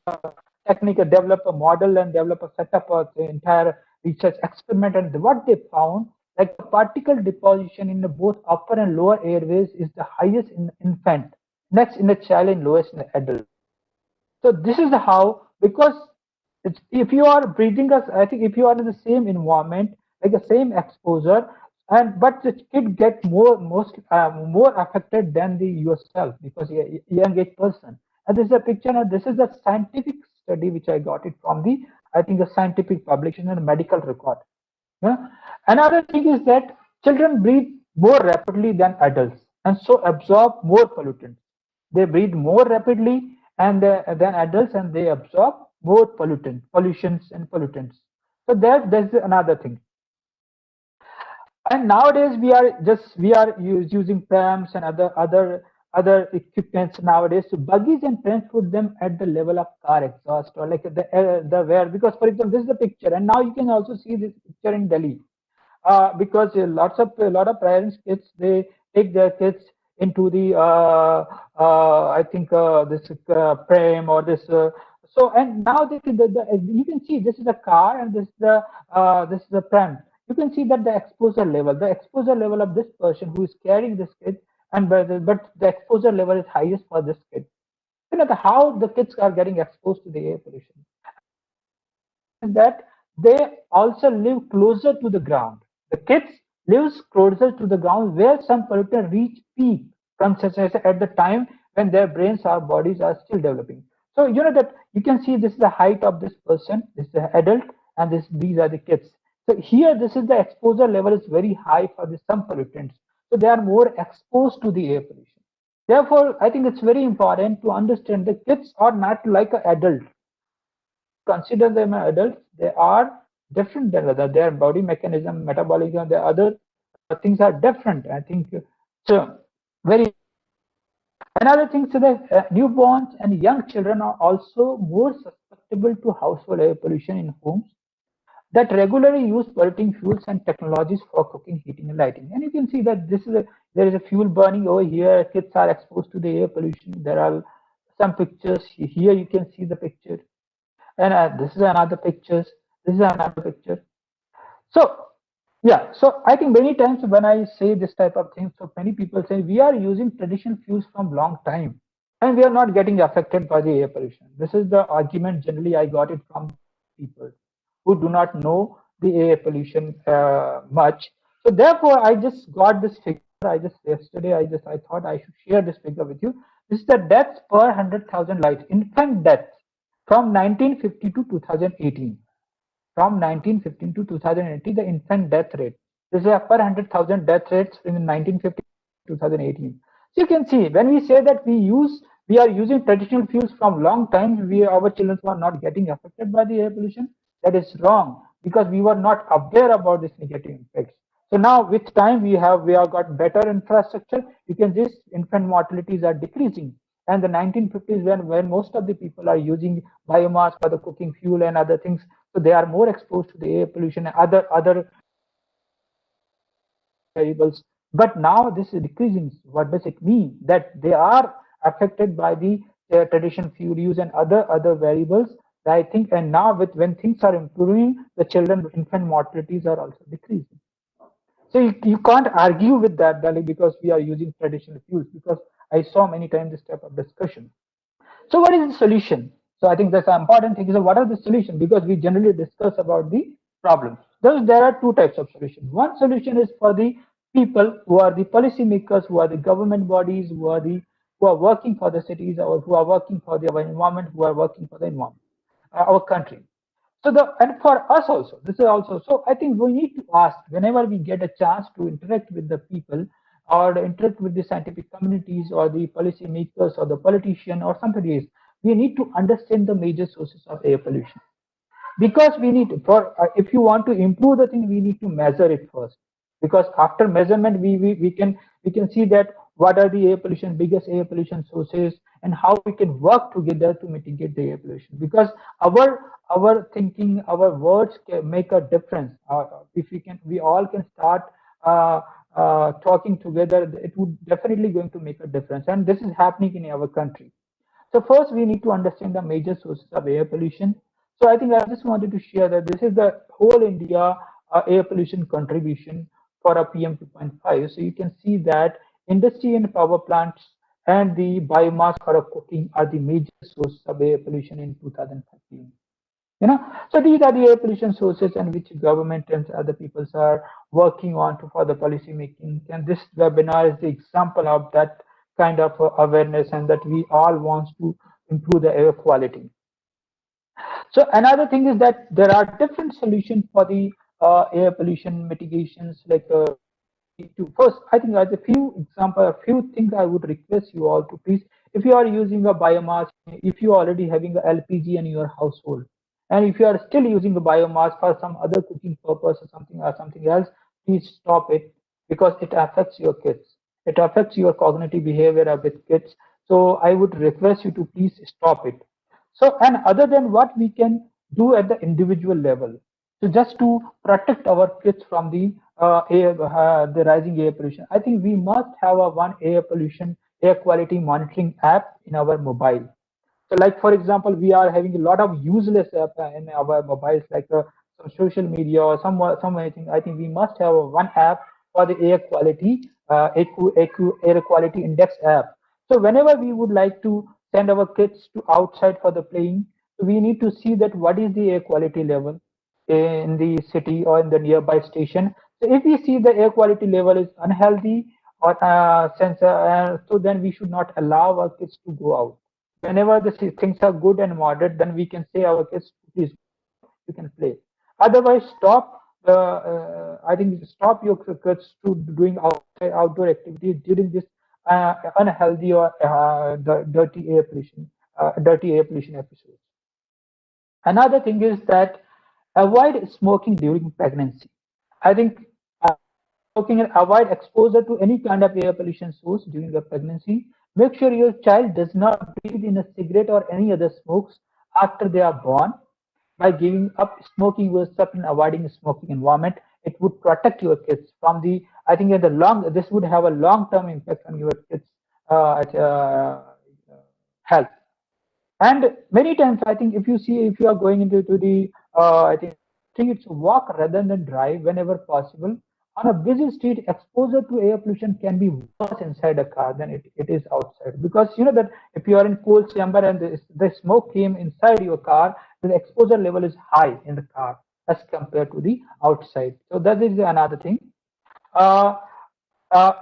technique, develop a model and develop a setup of the entire research experiment. And what they found, like the particle deposition in the both upper and lower airways is the highest in infant, next in the child and lowest in the adult. So this is how, because if you are breathing us, I think if you are in the same environment, like the same exposure, and but the kid get more affected than the yourself because you're a young age person. And this is a picture. Now this is a scientific study which I got it from the, I think, a scientific publication and a medical record. Yeah. Another thing is that children breathe more rapidly than adults and so absorb more pollutants. They breathe more rapidly and than adults and they absorb more pollutions and pollutants. So that's another thing. And nowadays we are using prams and other equipments nowadays. So buggies and prams put them at the level of car exhaust or like the where, because for example this is the picture, and now you can also see this picture in Delhi. Because a lot of parents kids, they take their kids into the I think this pram or this so, and now you can see this is a car and this is a pram. You can see that the exposure level of this person who is carrying this kid, and but the exposure level is highest for this kid. You know how the kids are getting exposed to the air pollution, that they also live closer to the ground. The kids lives closer to the ground where some pollutant reach peak concentration at the time when their brains or bodies are still developing. So you know that you can see this is the height of this person, this is the adult, and these are the kids. So here this is the exposure level is very high for some pollutants. So they are more exposed to the air pollution. Therefore, I think it's very important to understand the kids are not like an adult. Consider them as adults, they are different than other. Their body mechanism, metabolism, the other things are different. I think so. Very another thing, so that newborns and young children are also more susceptible to household air pollution in homes that regularly use polluting fuels and technologies for cooking, heating, and lighting. And you can see that there is a fuel burning over here. Kids are exposed to the air pollution. There are some pictures here. You can see the picture. And this is another pictures. This is another picture. So yeah, so I think many times when I say this type of thing, so many people say we are using traditional fuels from long time and we are not getting affected by the air pollution. This is the argument generally I got it from people who do not know the air pollution much. So therefore I just got this figure. Yesterday I thought I should share this figure with you. This is the deaths per 100,000 lives, infant deaths from 1950 to 2018. From 1915 to 2018, the infant death rate. This is a per 100,000 death rates in 1950 to 2018. So you can see when we say that we are using traditional fuels from long time, our children were not getting affected by the air pollution. That is wrong because we were not aware about this negative effects. So now with time we have got better infrastructure. You can see infant mortalities are decreasing. And the 1950s when most of the people are using biomass for the cooking fuel and other things, so they are more exposed to the air pollution and other variables. But now this is decreasing. What does it mean? That they are affected by the traditional fuel use and other variables. I think, and now when things are improving, the children infant mortalities are also decreasing. So you can't argue with that, Dali, because we are using traditional fuels. Because I saw many times this type of discussion. So what is the solution? So I think that's an important thing. So what are the solutions? Because we generally discuss about the problems. There are two types of solutions. One solution is for the people who are the policymakers, who are the government bodies, who are working for the cities, or who are working for the environment, who are working for the environment, our country. So and for us also, this is also, so I think we need to ask whenever we get a chance to interact with the people or interact with the scientific communities or the policy makers or the politician or somebody else, we need to understand the major sources of air pollution. Because we need if you want to improve the thing, we need to measure it first. Because after measurement, we can see that what are the biggest air pollution sources, and how we can work together to mitigate the air pollution. Because our thinking, our words can make a difference. If we all can start talking together, it would definitely going to make a difference. And this is happening in our country. So first, we need to understand the major sources of air pollution. So I think I just wanted to share that this is the whole India air pollution contribution for a PM 2.5. So you can see that industry and power plants and the biomass for a cooking are the major sources of air pollution in 2015. So these are the air pollution sources and which government and other peoples are working on for the policy making. And this webinar is the example of that kind of awareness and that we all want to improve the air quality. So another thing is that there are different solutions for the air pollution mitigations. Like first, I think as a few example, a few things I would request you all to please, if you are using a biomass, if you are already having a LPG in your household, and if you are still using the biomass for some other cooking purpose or something else, please stop it because it affects your kids. It affects your cognitive behavior with kids. So I would request you to please stop it. So, and other than what we can do at the individual level, so just to protect our kids from the rising air pollution, I think we must have a one air quality monitoring app in our mobile. So like, for example, we are having a lot of useless app in our mobiles, like some social media or some anything. I think we must have one app for the air quality, air quality index app. So whenever we would like to send our kids to outside for the playing, we need to see that what is the air quality level in the city or in the nearby station. So if we see the air quality level is unhealthy or so then we should not allow our kids to go out. Whenever the things are good and moderate, then we can say our kids, please, you can play. Otherwise, I think stop your kids to doing outdoor activities during this unhealthy or dirty air pollution episodes. Another thing is that avoid smoking during pregnancy. I think smoking and avoid exposure to any kind of air pollution source during the pregnancy. Make sure your child does not breathe in a cigarette or any other smokes after they are born. By giving up smoking yourself and avoiding a smoking environment, it would protect your kids from the. I think this would have a long-term impact on your kids' health. And many times, I think if you are going into the, I think it's walk rather than drive whenever possible. On a busy street, exposure to air pollution can be worse inside a car than it is outside. Because you know that if you are in cold chamber and the smoke came inside your car, the exposure level is high in the car as compared to the outside. So that is another thing. Uh,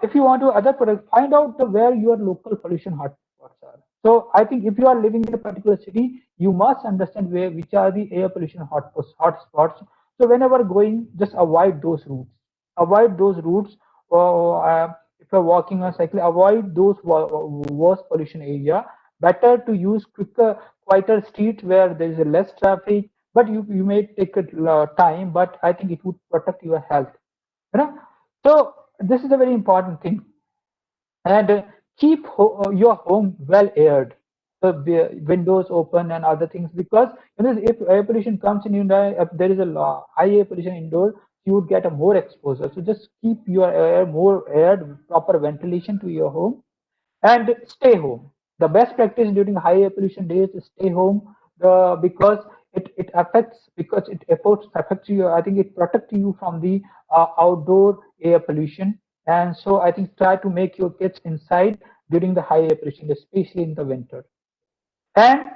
if you want to other product, find out where your local pollution hotspots are. So I think if you are living in a particular city, you must understand which are the air pollution hotspots. So whenever going, just avoid those routes. Avoid those routes. If you're walking or cycling, avoid those worst pollution area. Better to use quieter street where there is less traffic, but you may take a time, but I think it would protect your health. So this is a very important thing. And keep your home well aired, the windows open and other things, because if air pollution comes in India, if there is a high air pollution indoor, you would get a more exposure. So just keep your air more aired, proper ventilation to your home, and stay home. The best practice during high air pollution days is stay home, because it affects you. I think it protects you from the outdoor air pollution. And so I think try to make your kids inside during the high air pollution, especially in the winter. And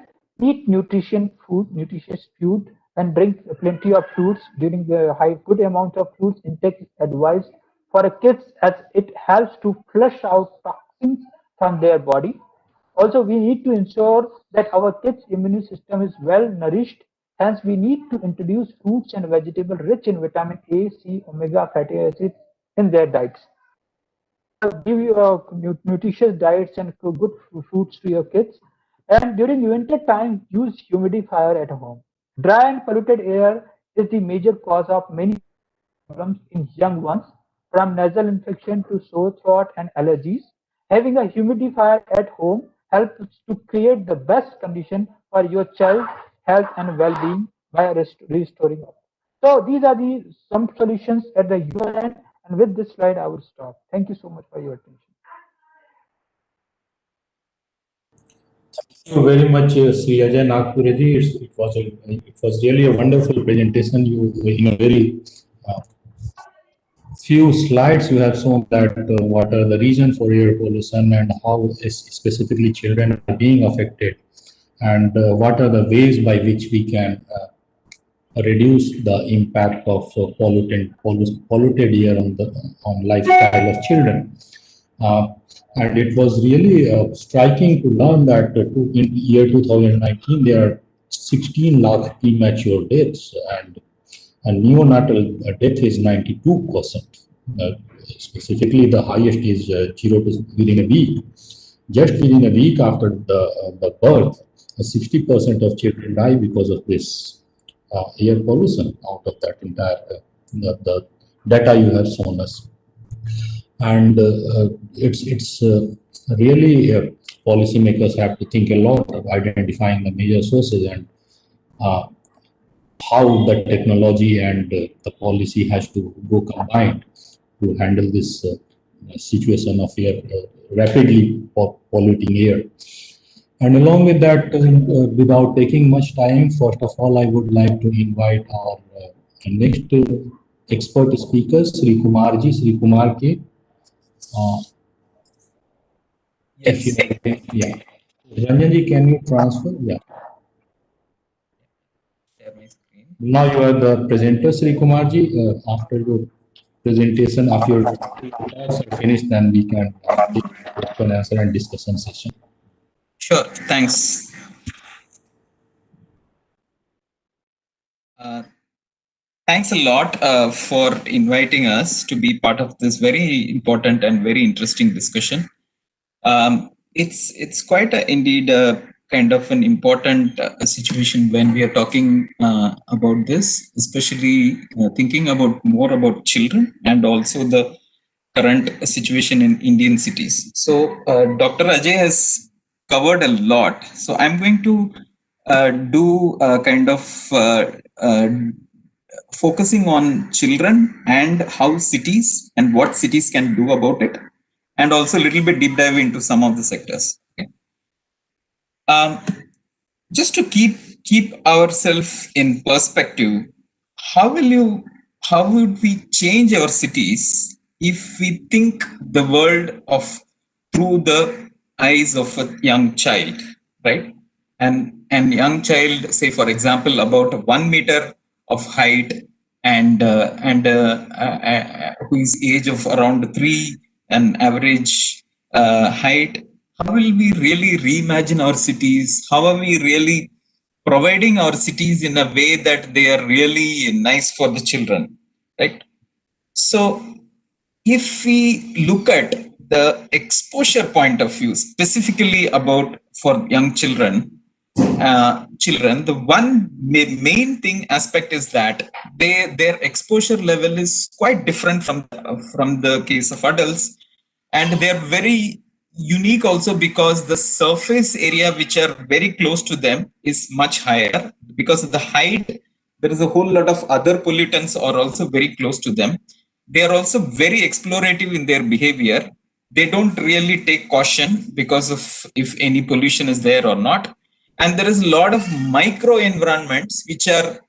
eat nutritious food, and drink plenty of fruits during the good amount of fruits intake is advised for the kids, as it helps to flush out toxins from their body. Also, we need to ensure that our kids' immune system is well nourished. Hence, we need to introduce fruits and vegetables rich in vitamin A, C, omega fatty acids in their diets. Give you nutritious diets and good fruits to your kids. And during winter time, use humidifier at home. Dry and polluted air is the major cause of many problems in young ones, from nasal infection to sore throat and allergies. Having a humidifier at home helps to create the best condition for your child health and well-being by restoring. So these are some solutions at the your end, And with this slide, I will stop. Thank you so much for your attention. Thank you very much, Sri Ajay Nagpureji. It was really a wonderful presentation. You, in a very few slides, you have shown that what are the reasons for air pollution and how specifically children are being affected, and what are the ways by which we can reduce the impact of polluted air on lifestyle of children. And it was really striking to learn that in year 2019 there are 16 lakh premature deaths, and neonatal death is 92%. Specifically, the highest is 0 to within a week. Just within a week after the birth, 60% of children die because of this air pollution out of that entire the data you have shown us. And it's really policymakers have to think a lot of identifying the major sources and how the technology and the policy has to go combined to handle this situation of air, rapidly polluting air. And along with that, without taking much time, first of all, I would like to invite our next expert speakers, Sri Kumar ji, Sri Kumar K. Yes. Yeah. Ranjan ji, can you transfer? Yeah. Share my screen. Now you are the presenter, Sri Kumar ji. After your presentation, after your talks are finished, then we can take question, answer, and discussion session. Sure. Thanks. Thanks a lot for inviting us to be part of this very important and very interesting discussion. It's quite indeed kind of an important situation when we are talking about this, especially thinking about more about children and also the current situation in Indian cities. So Dr. Ajay has covered a lot. So I'm going to do kind of focusing on children and how cities and what cities can do about it, and also a little bit deep dive into some of the sectors. Okay. Just to keep ourselves in perspective, how would we change our cities if we think the world of through the eyes of a young child, right? And young child, say for example, about 1 meter of height and who is age of around 3, an average height. How will we really reimagine our cities? How are we really providing our cities in a way that they are really nice for the children, right? So if we look at the exposure point of view, specifically about for young children, the one main thing aspect is that their exposure level is quite different from the case of adults, and they're very unique also because the surface area which are very close to them is much higher. Because of the height, there is a whole lot of other pollutants are also very close to them. They are also very explorative in their behavior. They don't really take caution because of if any pollution is there or not. And there is a lot of micro environments which are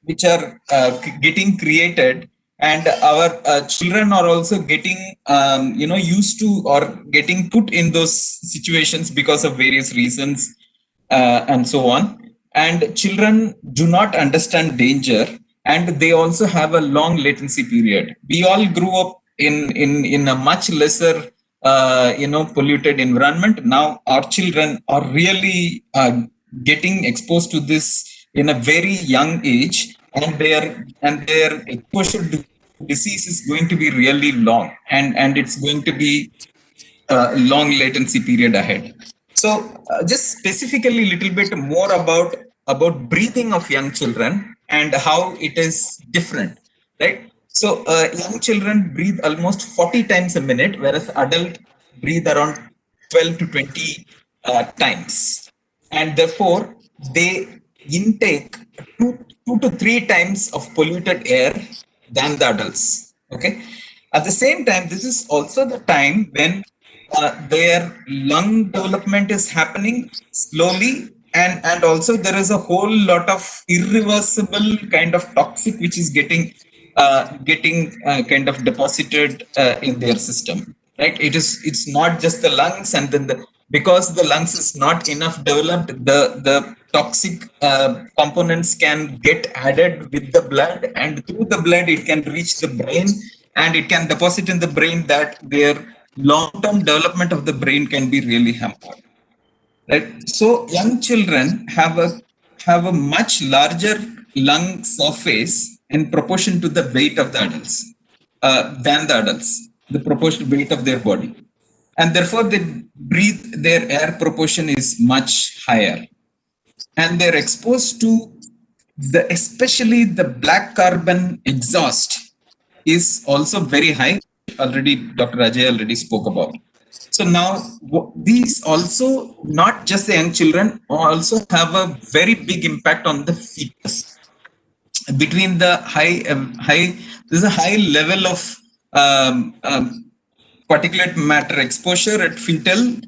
getting created, and our children are also getting used to or getting put in those situations because of various reasons and so on. And children do not understand danger, and they also have a long latency period. We all grew up in a much lesser polluted environment. Now our children are really getting exposed to this in a very young age, and their exposure to disease is going to be really long, and it's going to be a long latency period ahead. So just specifically a little bit more about breathing of young children and how it is different, right? So young children breathe almost 40 times a minute, whereas adult breathe around 12 to 20 times, and therefore they intake two to three times of polluted air than the adults. Okay. At the same time, this is also the time when their lung development is happening slowly, and also there is a whole lot of irreversible kind of toxic which is getting kind of deposited in their system. Right? It's not just the lungs, and then because the lungs is not enough developed, the toxic components can get added with the blood, and through the blood it can reach the brain, and it can deposit in the brain, that their long-term development of the brain can be really hampered. Right? So young children have a much larger lung surface in proportion to the weight of the adults than the adults, the proportional weight of their body, and therefore their air proportion is much higher, and they're exposed to especially the black carbon exhaust is also very high. Already Dr. Ajay already spoke about. So now these also, not just the young children, also have a very big impact on the fetus. Between the there's a high level of particulate matter exposure at fetal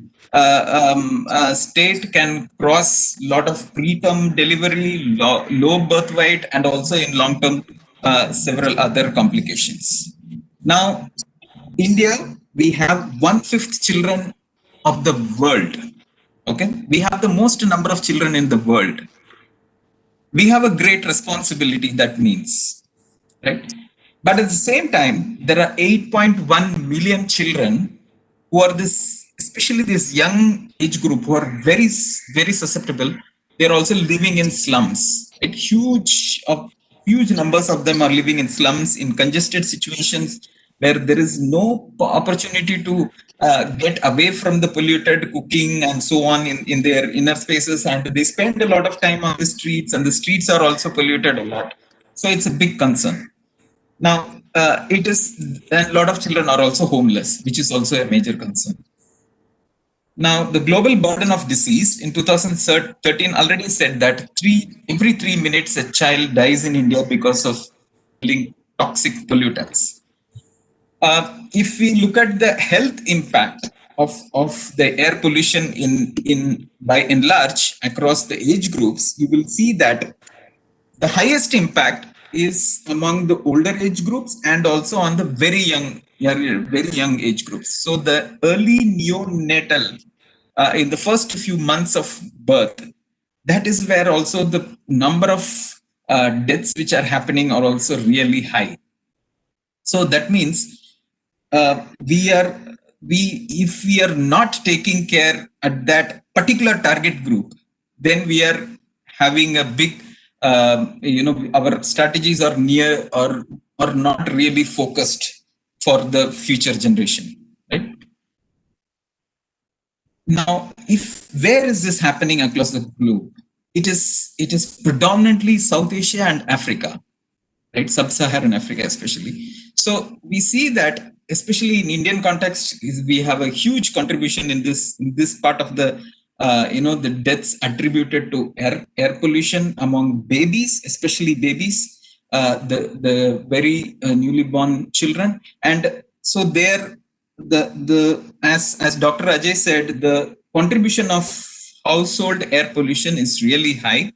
state can cross a lot of preterm delivery, low birth weight, and also in long term several other complications. Now, India, we have 1/5 children of the world. Okay, we have the most number of children in the world. We have a great responsibility, that means, right? But at the same time, there are 8.1 million children who are especially this young age group, who are very, very susceptible. They're also living in slums. Right? Huge numbers of them are living in slums, in congested situations where there is no opportunity to get away from the polluted cooking and so on in their inner spaces, and they spend a lot of time on the streets, and the streets are also polluted a lot. So it's a big concern. Now, a lot of children are also homeless, which is also a major concern. Now, the global burden of disease in 2013 already said that every 3 minutes a child dies in India because of toxic pollutants. If we look at the health impact of the air pollution by and large across the age groups, you will see that the highest impact is among the older age groups and also on the very young age groups. So the early neonatal, in the first few months of birth, that is where also the number of deaths which are happening are also really high. So that means if we are not taking care at that particular target group, then we are having a big our strategies are not really focused for the future generation, right? Now, where is this happening across the globe? It is predominantly South Asia and Africa, right? Sub-Saharan Africa especially. So we see that, especially in Indian context, we have a huge contribution in this part of the the deaths attributed to air pollution among babies, especially babies, the very newly born children. And so there, as Dr. Ajay said, the contribution of household air pollution is really high.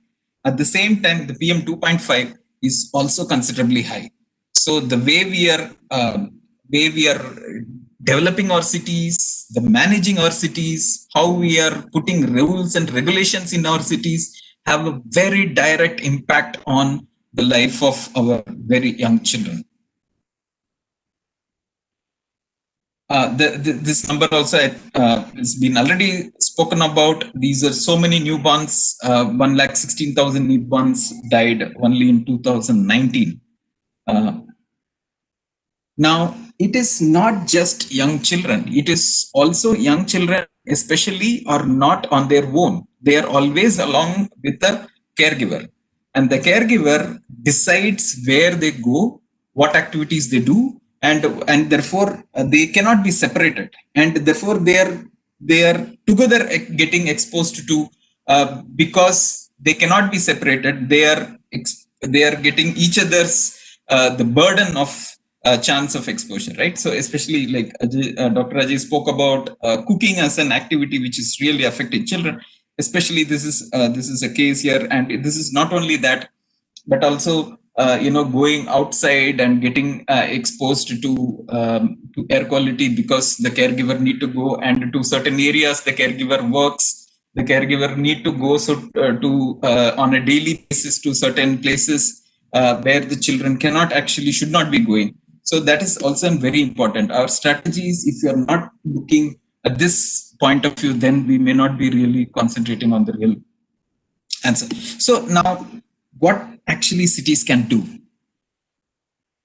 At the same time, the PM 2.5 is also considerably high. So the way we are developing our cities, the managing our cities, how we are putting rules and regulations in our cities have a very direct impact on the life of our very young children. This number also has been already spoken about. These are so many newborns. 116,000 newborns died only in 2019. Now, it is not just young children. It is also young children, especially, are not on their own. They are always along with the caregiver. And the caregiver decides where they go, what activities they do, and therefore they cannot be separated. And therefore they are together getting exposed to, because they cannot be separated, they are getting each other's the burden of chance of exposure, right? So especially like Dr. Ajay spoke about cooking as an activity which is really affecting children. Especially this is a case here, and this is not only that, but also going outside and getting exposed to air quality, because the caregiver need to go, and to certain areas the caregiver works. The caregiver need to go on a daily basis to certain places where the children should not be going. So that is also very important. Our strategies, if you are not looking at this point of view, then we may not be really concentrating on the real answer. So now, what actually cities can do?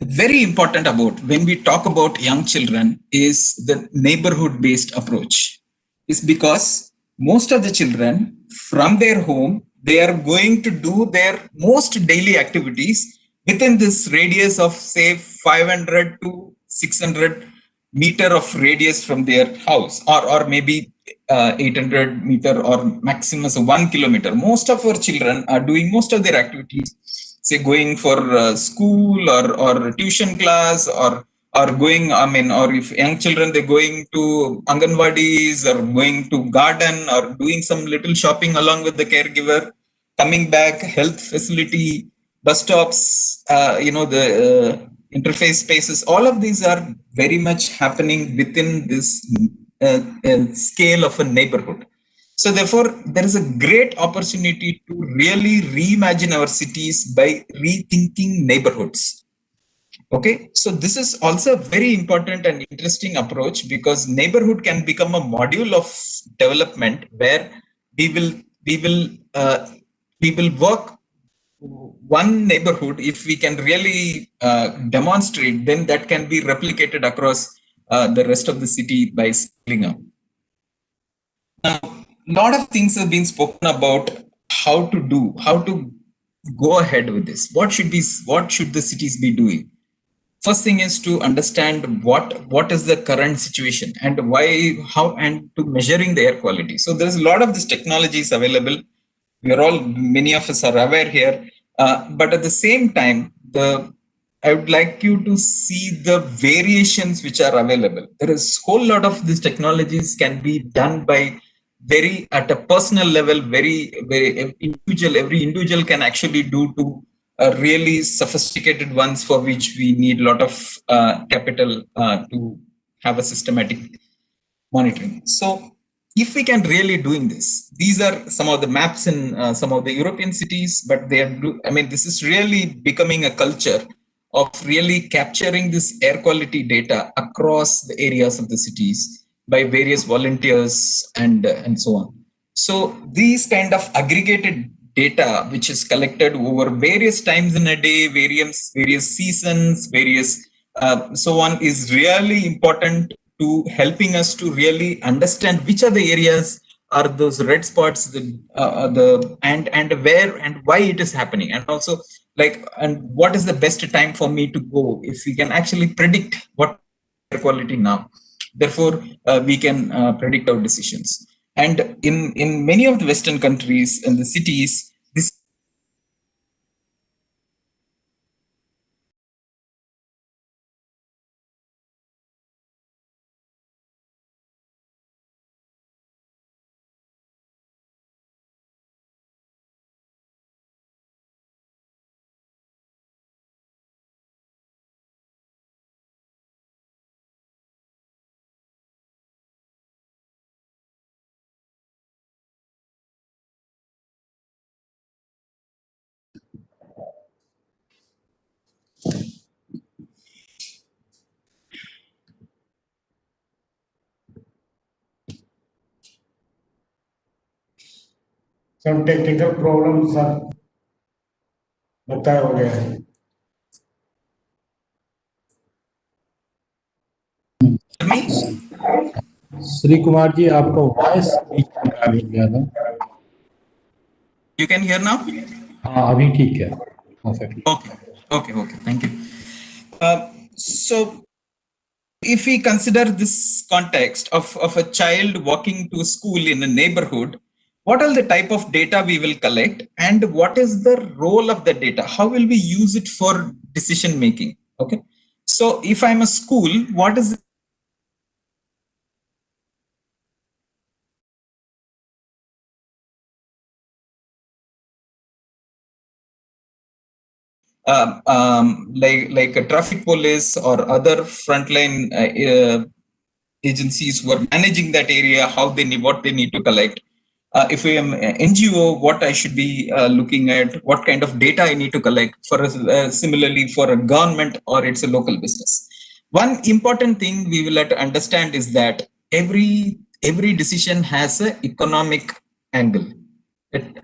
Very important about when we talk about young children is the neighborhood-based approach. Is because most of the children from their home, they are going to do their most daily activities within this radius of say 500 to 600 meter of radius from their house, or maybe 800 meter or maximum 1 kilometer. Most of our children are doing most of their activities, say going for school or tuition class, or going, or if young children, they're going to Anganwadis or going to garden or doing some little shopping along with the caregiver, coming back, health facility, bus stops, the interface spaces, all of these are very much happening within this scale of a neighborhood. So therefore, there is a great opportunity to really reimagine our cities by rethinking neighborhoods. Okay, so this is also a very important and interesting approach, because neighborhood can become a module of development where we will work one neighborhood. If we can really demonstrate, then that can be replicated across the rest of the city by scaling up. Now, a lot of things have been spoken about how to go ahead with this. What should the cities be doing? First thing is to understand what is the current situation and why, how, and to measuring the air quality. So there's a lot of these technologies available. Many of us are aware here, but at the same time, I would like you to see the variations which are available. There is a whole lot of these technologies can be done by at a personal level, very individual. Every individual can actually do to really sophisticated ones, for which we need a lot of capital to have a systematic monitoring. So if we can really doing this, these are some of the maps in some of the European cities, but this is really becoming a culture of really capturing this air quality data across the areas of the cities by various volunteers and so on. So these kind of aggregated data, which is collected over various times in a day, various seasons, so on, is really important to helping us to really understand which are the areas are those red spots, and where and why it is happening, and also and what is the best time for me to go. If we can actually predict what air quality now, therefore we can predict our decisions. And in many of the Western countries and the cities, this some technical problems are बताया हो गया है. श्री कुमार जी, आपका voice बीच में गायब हो गया था. You can hear now? हाँ, अभी ठीक है. Perfect. Okay. Thank you. So if we consider this context of a child walking to school in a neighborhood, what are the type of data we will collect, and what is the role of the data? How will we use it for decision making? Okay. So if I'm a school, what is like a traffic police or other frontline agencies who are managing that area, how they need, what they need to collect. If I am an NGO, what I should be looking at, what kind of data I need to collect. For similarly for a government or it's a local business. One important thing we will have to understand is that every decision has an economic angle. And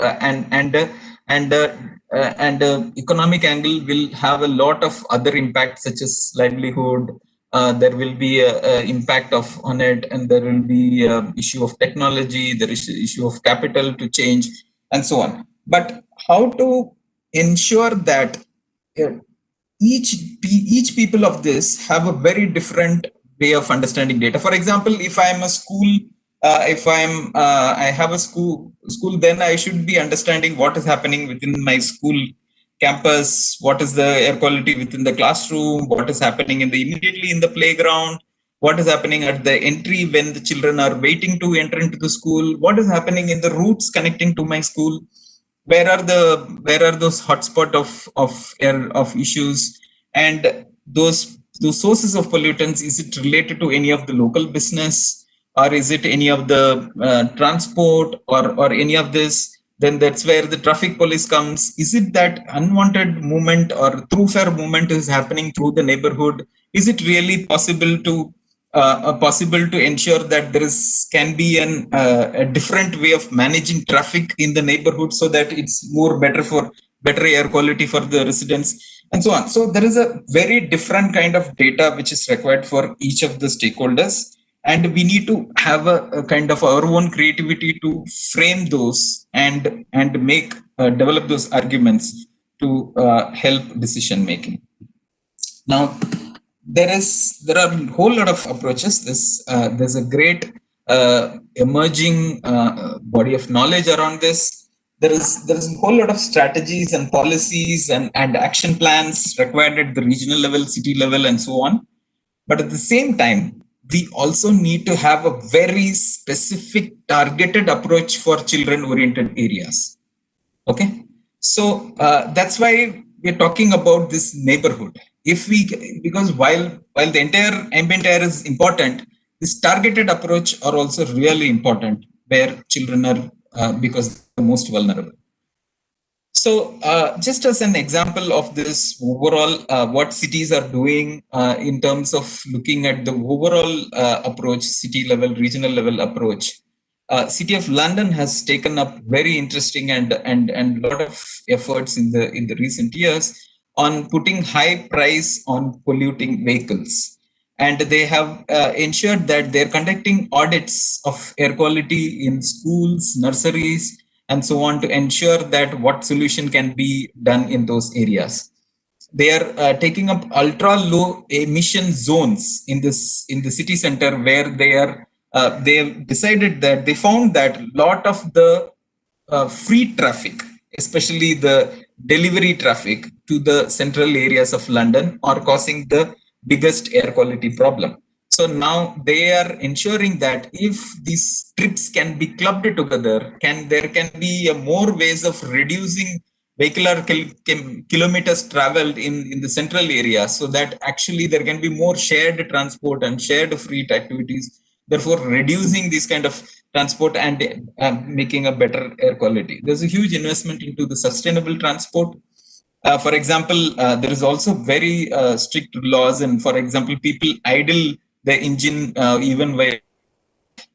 economic angle will have a lot of other impacts such as livelihood. There will be a impact of on it, and there will be issue of technology. There is issue of capital to change, and so on. But how to ensure that uh, each people of this have a very different way of understanding data. For example, if I am a school, if I have a school, then I should be understanding what is happening within my school campus, what is the air quality within the classroom, what is happening in the immediately in the playground, what is happening at the entry when the children are waiting to enter into the school, what is happening in the routes connecting to my school, where are those hotspot of issues, and those sources of pollutants. Is it related to any of the local business, or is it any of the transport, or any of this? Then that's where the traffic police comes. Is it that unwanted movement or thoroughfare movement is happening through the neighborhood? Is it really possible to ensure that there is can be a different way of managing traffic in the neighborhood so that it's more better for better air quality for the residents, and so on. So there is a very different kind of data which is required for each of the stakeholders, and we need to have a kind of our own creativity to frame those and make develop those arguments to help decision making. Now, there are a whole lot of approaches. There's a great emerging body of knowledge around this. There is a whole lot of strategies and policies and action plans required at the regional level, city level, and so on. But at the same time, we also need to have a very specific targeted approach for children-oriented areas. Okay, so that's why we're talking about this neighborhood. If we, because while the entire ambient air is important, this targeted approach are also really important where children are because they're the most vulnerable. So just as an example of this overall, what cities are doing in terms of looking at the overall approach, city level, regional level approach. City of London has taken up very interesting and lot of efforts in the recent years on putting high price on polluting vehicles, and they have ensured that they're conducting audits of air quality in schools, nurseries, and so on to ensure that what solution can be done in those areas. They are taking up ultra low emission zones in the city center where they have decided that they found that a lot of the free traffic, especially the delivery traffic to the central areas of London, are causing the biggest air quality problem. So now they are ensuring that if these trips can be clubbed together, there can be more ways of reducing vehicular kilometers traveled in the central area, so that actually there can be more shared transport and shared fleet activities, therefore reducing this kind of transport and making a better air quality. There's a huge investment into the sustainable transport. For example, there is also very strict laws, and for example, people idle the engine even while,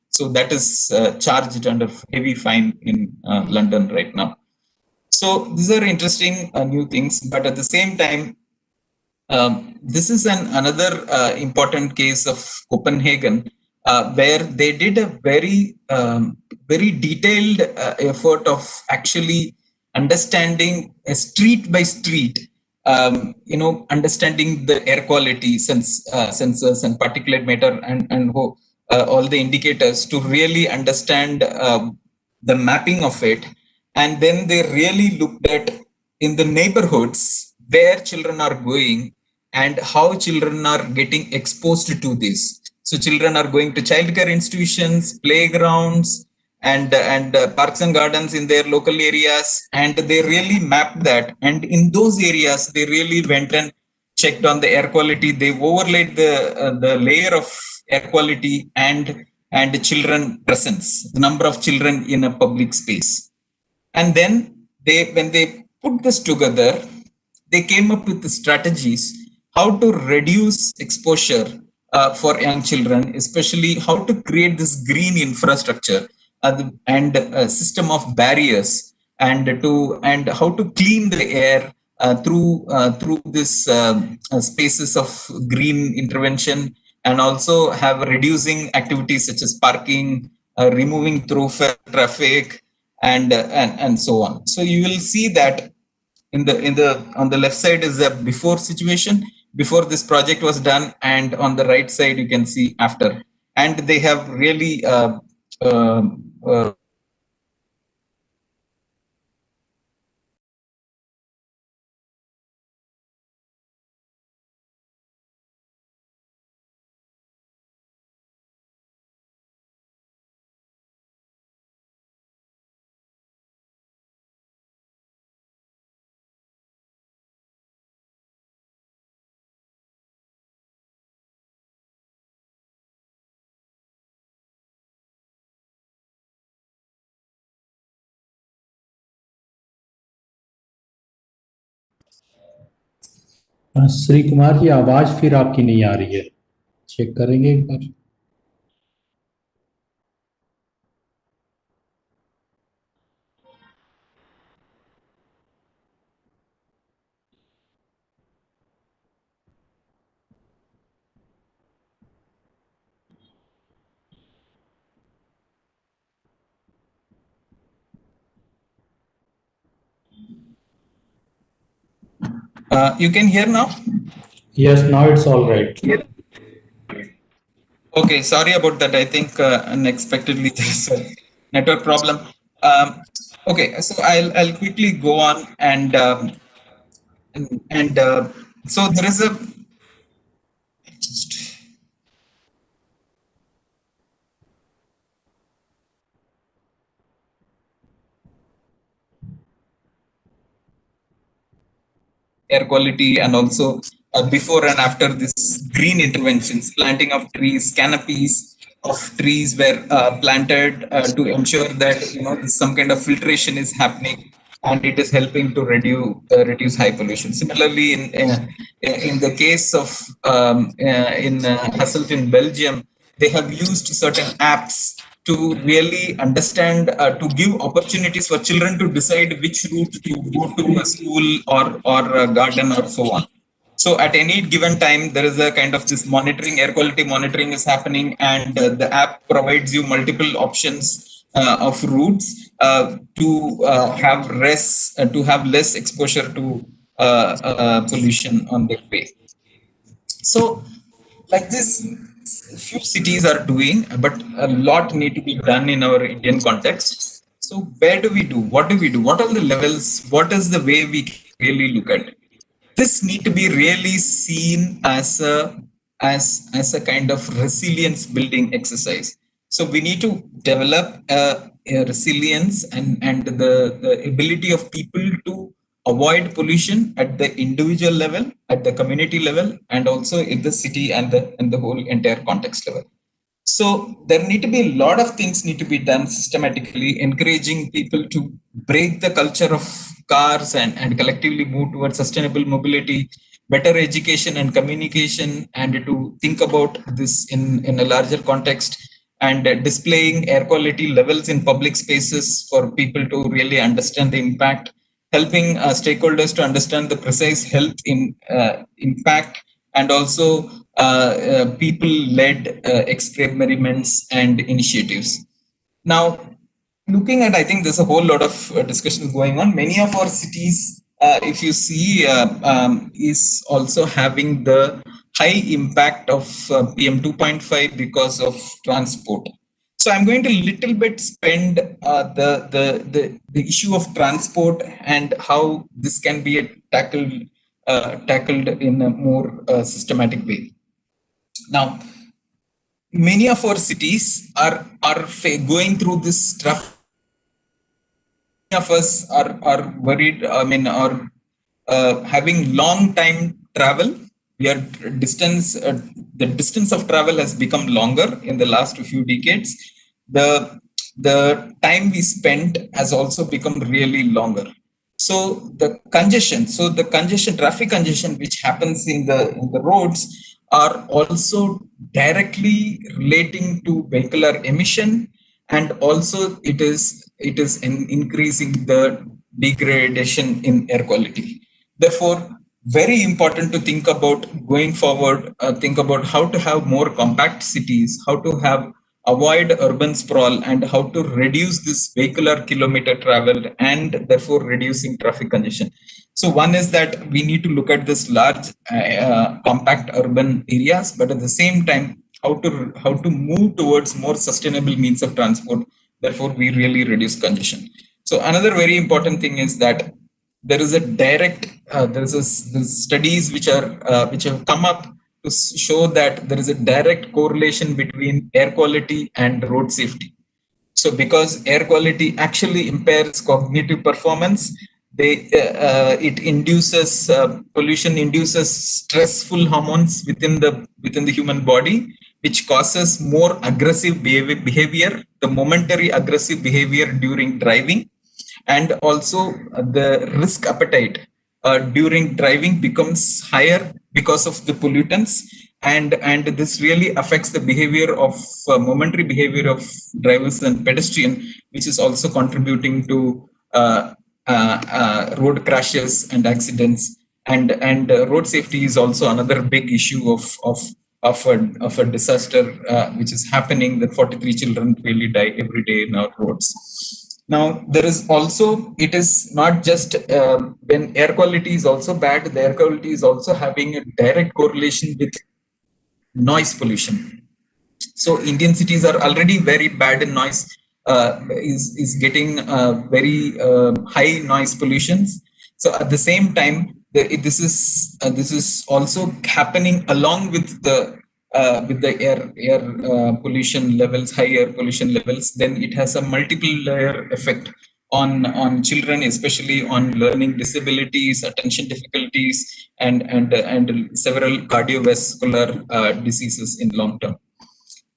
so that is charged under heavy fine in London right now. So these are interesting new things, but at the same time, this is another important case of Copenhagen, where they did a very detailed effort of actually understanding a street by street, understanding the air quality sensors and particulate matter and all the indicators to really understand the mapping of it. And then they really looked at in the neighborhoods where children are going and how children are getting exposed to this. So children are going to childcare institutions, playgrounds, and parks and gardens in their local areas, and they really mapped that. And in those areas, they really went and checked on the air quality. They overlaid the layer of air quality and children presence, the number of children in a public space. And then when they put this together, they came up with the strategies how to reduce exposure for young children, especially how to create this green infrastructure and a system of barriers, and how to clean the air through this spaces of green intervention, and also have reducing activities such as parking, removing thoroughfare traffic, and so on. So you will see that in the on the left side is the before situation, before this project was done, and on the right side you can see after. And they have really uh, uh, Shri Kumar ji, आवाज फिर आपकी नहीं आ रही है, check करेंगे एक बार। you can hear now? Yes, now it's all right. Okay, sorry about that. I think unexpectedly there's a network problem. Okay, so I'll quickly go on and so there is a air quality, and also before and after this green interventions, planting of trees, canopies of trees were planted to ensure that some kind of filtration is happening, and it is helping to reduce high pollution. Similarly, in the case of in Hasselt in Belgium, they have used certain apps to really understand, to give opportunities for children to decide which route to go to a school or a garden or so on. So at any given time, there is a kind of this monitoring, air quality monitoring is happening, and the app provides you multiple options of routes to have less exposure to pollution on their way. So like this, few cities are doing, but a lot need to be done in our Indian context. So where do we do? What do we do? What are the levels? What is the way we really look at it? This need to be really seen as a kind of resilience building exercise. So we need to develop a resilience and the ability of people to avoid pollution at the individual level, at the community level, and also in the city and the whole entire context level. So there need to be a lot of things need to be done systematically, encouraging people to break the culture of cars and collectively move towards sustainable mobility, better education and communication, and to think about this in a larger context, and displaying air quality levels in public spaces for people to really understand the impact, helping stakeholders to understand the precise health impact, and also people-led experiments and initiatives. Now, looking at, I think there's a whole lot of discussion going on. Many of our cities, if you see, is also having the high impact of PM 2.5 because of transport. So I'm going to little bit spend the issue of transport and how this can be tackled tackled in a more systematic way. Now, many of our cities are going through this tough. Many of us are worried. I mean, are having long time travel. We are distance. The distance of travel has become longer in the last few decades. The time we spent has also become really longer. So the congestion, traffic congestion, which happens in the roads, are also directly relating to vehicular emission, and also it is increasing the degradation in air quality. Therefore, very important to think about going forward. Think about how to have more compact cities, how to have avoid urban sprawl, and how to reduce this vehicular kilometer traveled, and therefore reducing traffic congestion. So one is that we need to look at this large compact urban areas, but at the same time how to move towards more sustainable means of transport. Therefore, we really reduce congestion. So another very important thing is that there is a direct there's studies which have come up to show that there is a direct correlation between air quality and road safety. So because air quality actually impairs cognitive performance, it induces pollution induces stressful hormones within the human body, which causes more aggressive behavior, the momentary aggressive behavior during driving, and also the risk appetite during driving becomes higher because of the pollutants, and this really affects the behavior of momentary behavior of drivers and pedestrian, which is also contributing to road crashes and accidents, and road safety is also another big issue of a disaster which is happening, that 43 children really die every day in our roads. Now, there is also, it is not just when air quality is also bad, the air quality is also having a direct correlation with noise pollution. So Indian cities are already very bad in noise, is getting very high noise pollutions. So at the same time, this is also happening along with the air pollution levels, high air pollution levels. Then it has a multiple layer effect on children, especially on learning disabilities, attention difficulties, and several cardiovascular diseases in long term.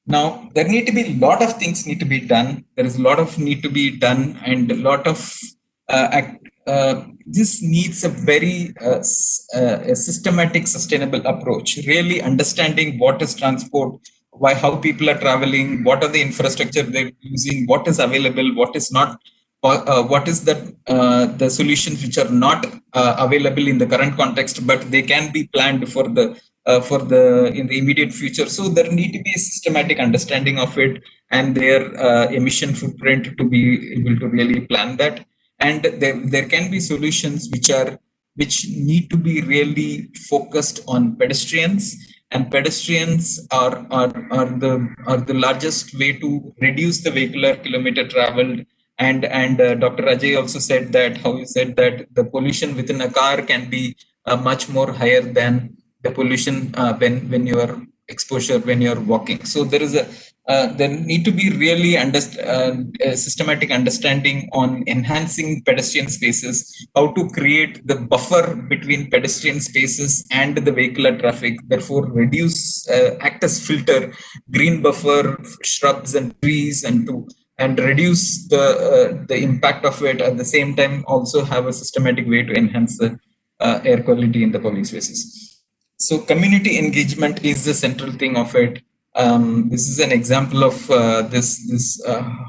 Now, there need to be a lot of things need to be done. There is a lot of need to be done, and a lot of this needs a very a systematic, sustainable approach. Really understanding what is transport, how people are traveling, what are the infrastructure they're using, what is available, what is not, what is the solutions which are not available in the current context, but they can be planned for the in the immediate future. So there need to be a systematic understanding of it and their emission footprint to be able to really plan that. And there can be solutions which need to be really focused on pedestrians, and pedestrians are the largest way to reduce the vehicular kilometer traveled. And Dr. Ajay also said that, how you said that the pollution within a car can be much more higher than the pollution when you are exposure when you are walking. So there is there need to be really a systematic understanding on enhancing pedestrian spaces, how to create the buffer between pedestrian spaces and the vehicular traffic, therefore reduce act as filter, green buffer, shrubs and trees, and reduce the impact of it. At the same time, also have a systematic way to enhance the air quality in the public spaces. So community engagement is the central thing of it. This is an example of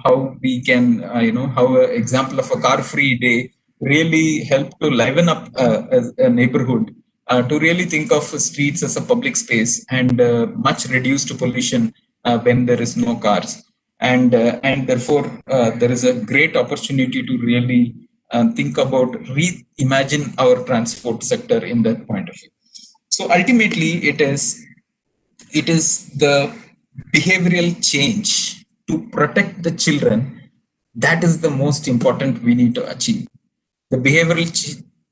how we can, how an example of a car-free day really help to liven up a neighborhood, to really think of streets as a public space, and much reduced pollution when there is no cars. And therefore, there is a great opportunity to really think about reimagine our transport sector in that point of view. So ultimately, it is the behavioral change to protect the children that is the most important we need to achieve. The behavioral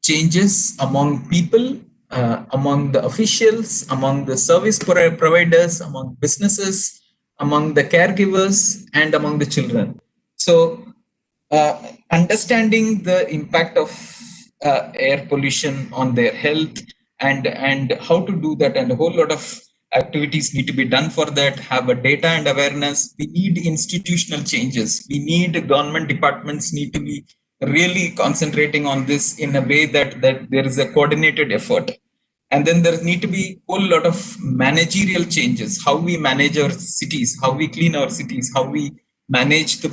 changes among people among the officials, among the service providers, among businesses, among the caregivers, and among the children. So understanding the impact of air pollution on their health and how to do that, and a whole lot of activities need to be done for that. Have a data and awareness. We need institutional changes. We need government departments need to be really concentrating on this in a way that there is a coordinated effort. And then there need to be a whole lot of managerial changes, how we manage our cities, how we clean our cities, how we manage the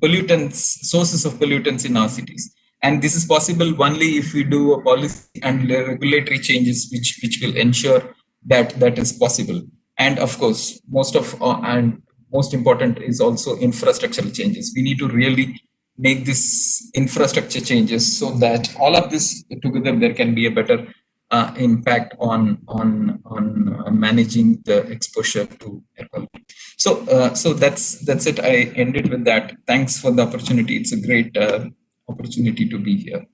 pollutants, sources of pollutants in our cities. And this is possible only if we do a policy and regulatory changes which will ensure that that is possible. And of course, most important is also infrastructural changes. We need to really make this infrastructure changes so that all of this together, there can be a better impact on managing the exposure to air quality. So that's it. I ended with that. Thanks for the opportunity. It's a great opportunity to be here.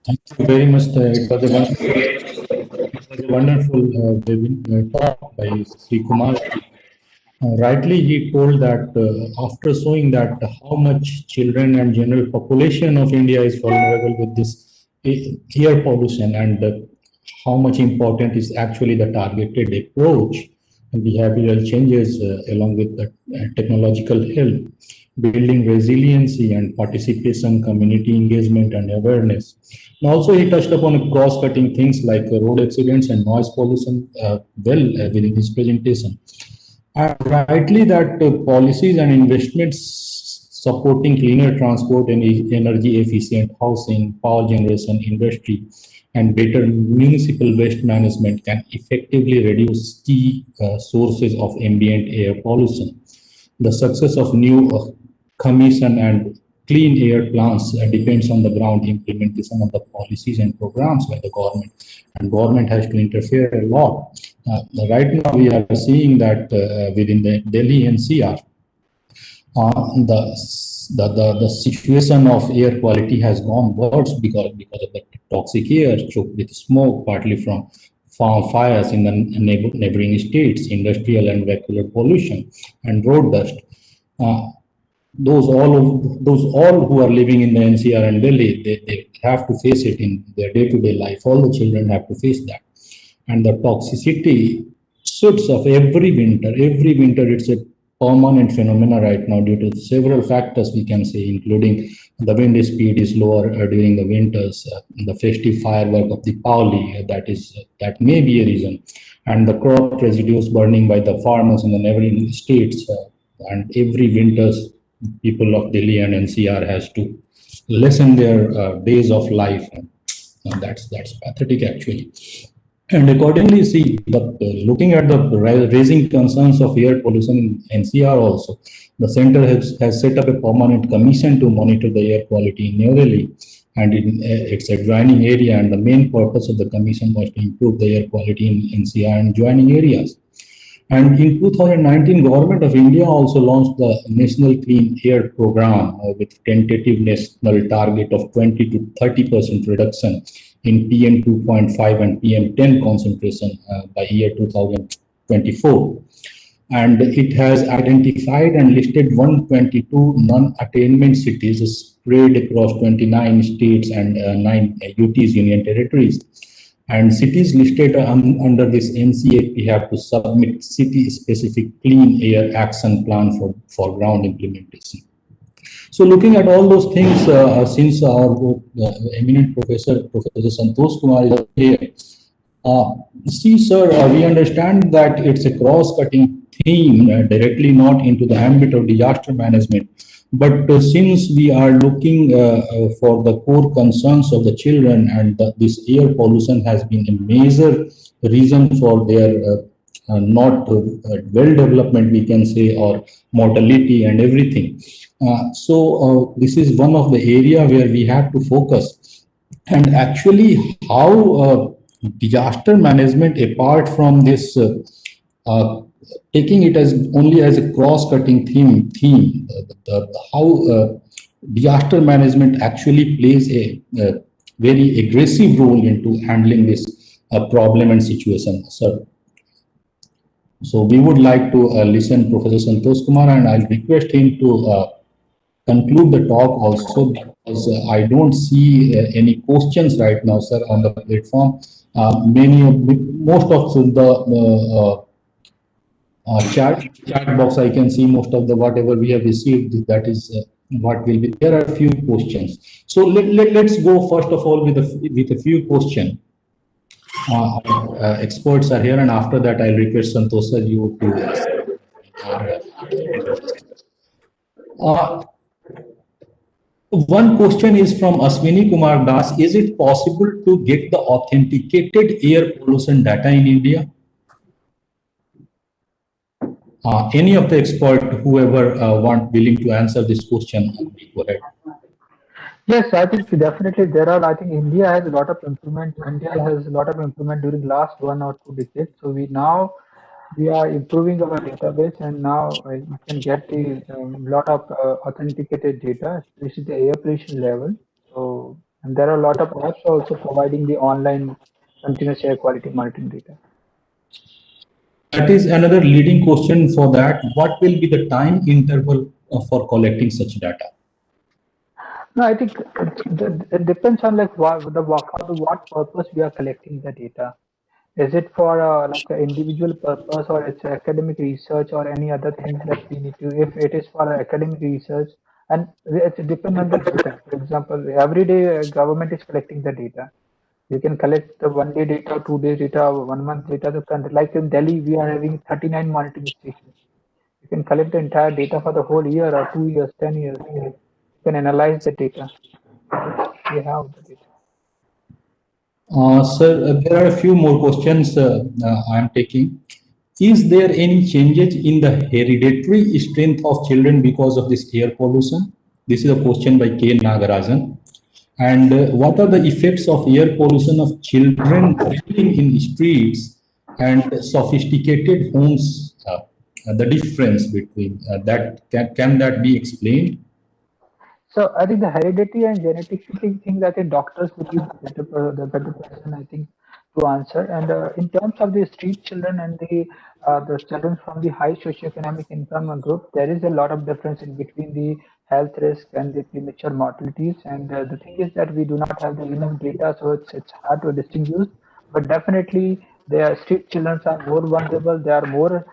Thank you very much. It was a wonderful talk by Sri Kumar. Rightly, he told that after showing that how much children and general population of India is vulnerable with this air pollution, and how much important is actually the targeted approach and behavioral changes along with the technological help, building resiliency and participation, community engagement and awareness. And also he touched upon cross-cutting things like road accidents and noise pollution within his presentation. And rightly that policies and investments supporting cleaner transport and energy efficient housing, power generation, industry, and better municipal waste management can effectively reduce key sources of ambient air pollution. The success of new commission and clean air plants depends on the ground implementation of the policies and programs by the government, and government has to interfere a lot. Right now we are seeing that within the Delhi NCR, the situation of air quality has gone worse because of the toxic air choked with smoke, partly from farm fires in the neighboring states, industrial and vehicular pollution, and road dust. Those all who are living in the NCR and Delhi, they have to face it in their day-to-day life. All the children have to face that. And the toxicity shoots up every winter. Every winter, it's a permanent phenomena right now due to several factors we can say, including the wind speed is lower during the winters, the festive firework of Deepavali, that may be a reason, and the crop residues burning by the farmers in the neighboring states. And every winter, people of Delhi and NCR has to lessen their days of life. And that's pathetic actually. And accordingly, see, looking at the raising concerns of air pollution in NCR also, the center has set up a permanent commission to monitor the air quality in New Delhi and in its adjoining area. And the main purpose of the commission was to improve the air quality in NCR and adjoining areas. And in 2019, Government of India also launched the National Clean Air Program with tentative national target of 20 to 30% reduction in PM 2.5 and PM 10 concentration by year 2024. And it has identified and listed 122 non-attainment cities spread across 29 states and 9 UTs, Union Territories. And cities listed under this NCAP have to submit city-specific clean air action plan for ground implementation. So looking at all those things, since our eminent Professor Santosh Kumar is here, see sir, we understand that it's a cross-cutting theme directly not into the ambit of disaster management. But since we are looking for the core concerns of the children, and this air pollution has been a major reason for their not well development, we can say, or mortality and everything. So this is one of the area where we have to focus. And actually how disaster management, apart from this taking it as only as a cross-cutting theme, how disaster management actually plays a very aggressive role into handling this problem and situation, sir. So we would like to listen Professor Santosh Kumar, and I'll request him to conclude the talk also, because I don't see any questions right now, sir, on the platform. Most of the chat box, I can see most of the whatever we have received, that is what will be. There are a few questions. So let's go first of all with a few questions. Experts are here, and after that I'll request Santosh sir you to one question is from Aswini Kumar Das. Is it possible to get the authenticated air pollution data in India? Any of the expert, whoever willing to answer this question, go ahead. Yes, I think definitely there are. I think India has a lot of improvement. India has a lot of improvement during last 1 or 2 decades. So we are improving our database, and now you can get the lot of authenticated data, especially the air pollution level. So, and there are a lot of apps also providing the online continuous air quality monitoring data. That is another leading question for that. What will be the time interval for collecting such data? No, I think it depends on like for what purpose we are collecting the data. Is it for like an individual purpose, or it's academic research, or any other things that we need to? If it is for academic research, and it depends on the data. For example, every day government is collecting the data. You can collect the 1 day data, 2 day data, 1 month data. Like in Delhi, we are having 39 monitoring stations. You can collect the entire data for the whole year, or 2 years, 10 years. You can analyze the data. We have the data. Sir, there are a few more questions I am taking. Is there any changes in the hereditary strength of children because of this air pollution? This is a question by K. Nagarajan. And what are the effects of air pollution of children living in streets and sophisticated homes? The difference between that, can that be explained? So I think the heredity and genetic things, I think doctors would be the better person, I think, to answer. And in terms of the street children and the children from the high socioeconomic income group, there is a lot of difference in between the health risk and the premature mortalities. And the thing is that we do not have the enough data, so it's hard to distinguish. But definitely, the street children are more vulnerable. They are more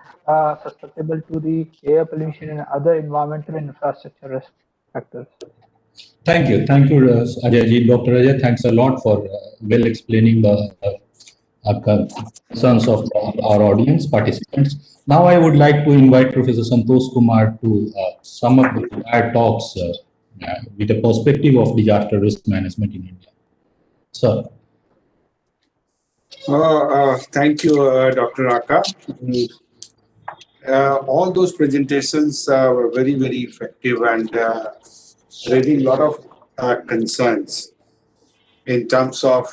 susceptible to the air pollution and other environmental and infrastructure risk factors. Thank you, Ajay. Dr. Ajay, thanks a lot for well explaining the concerns of our audience participants. Now I would like to invite Professor Santosh Kumar to sum up the entire talks with the perspective of disaster risk management in India. Sir. Thank you, Dr. Aka. All those presentations were very, very effective and raising a lot of concerns in terms of,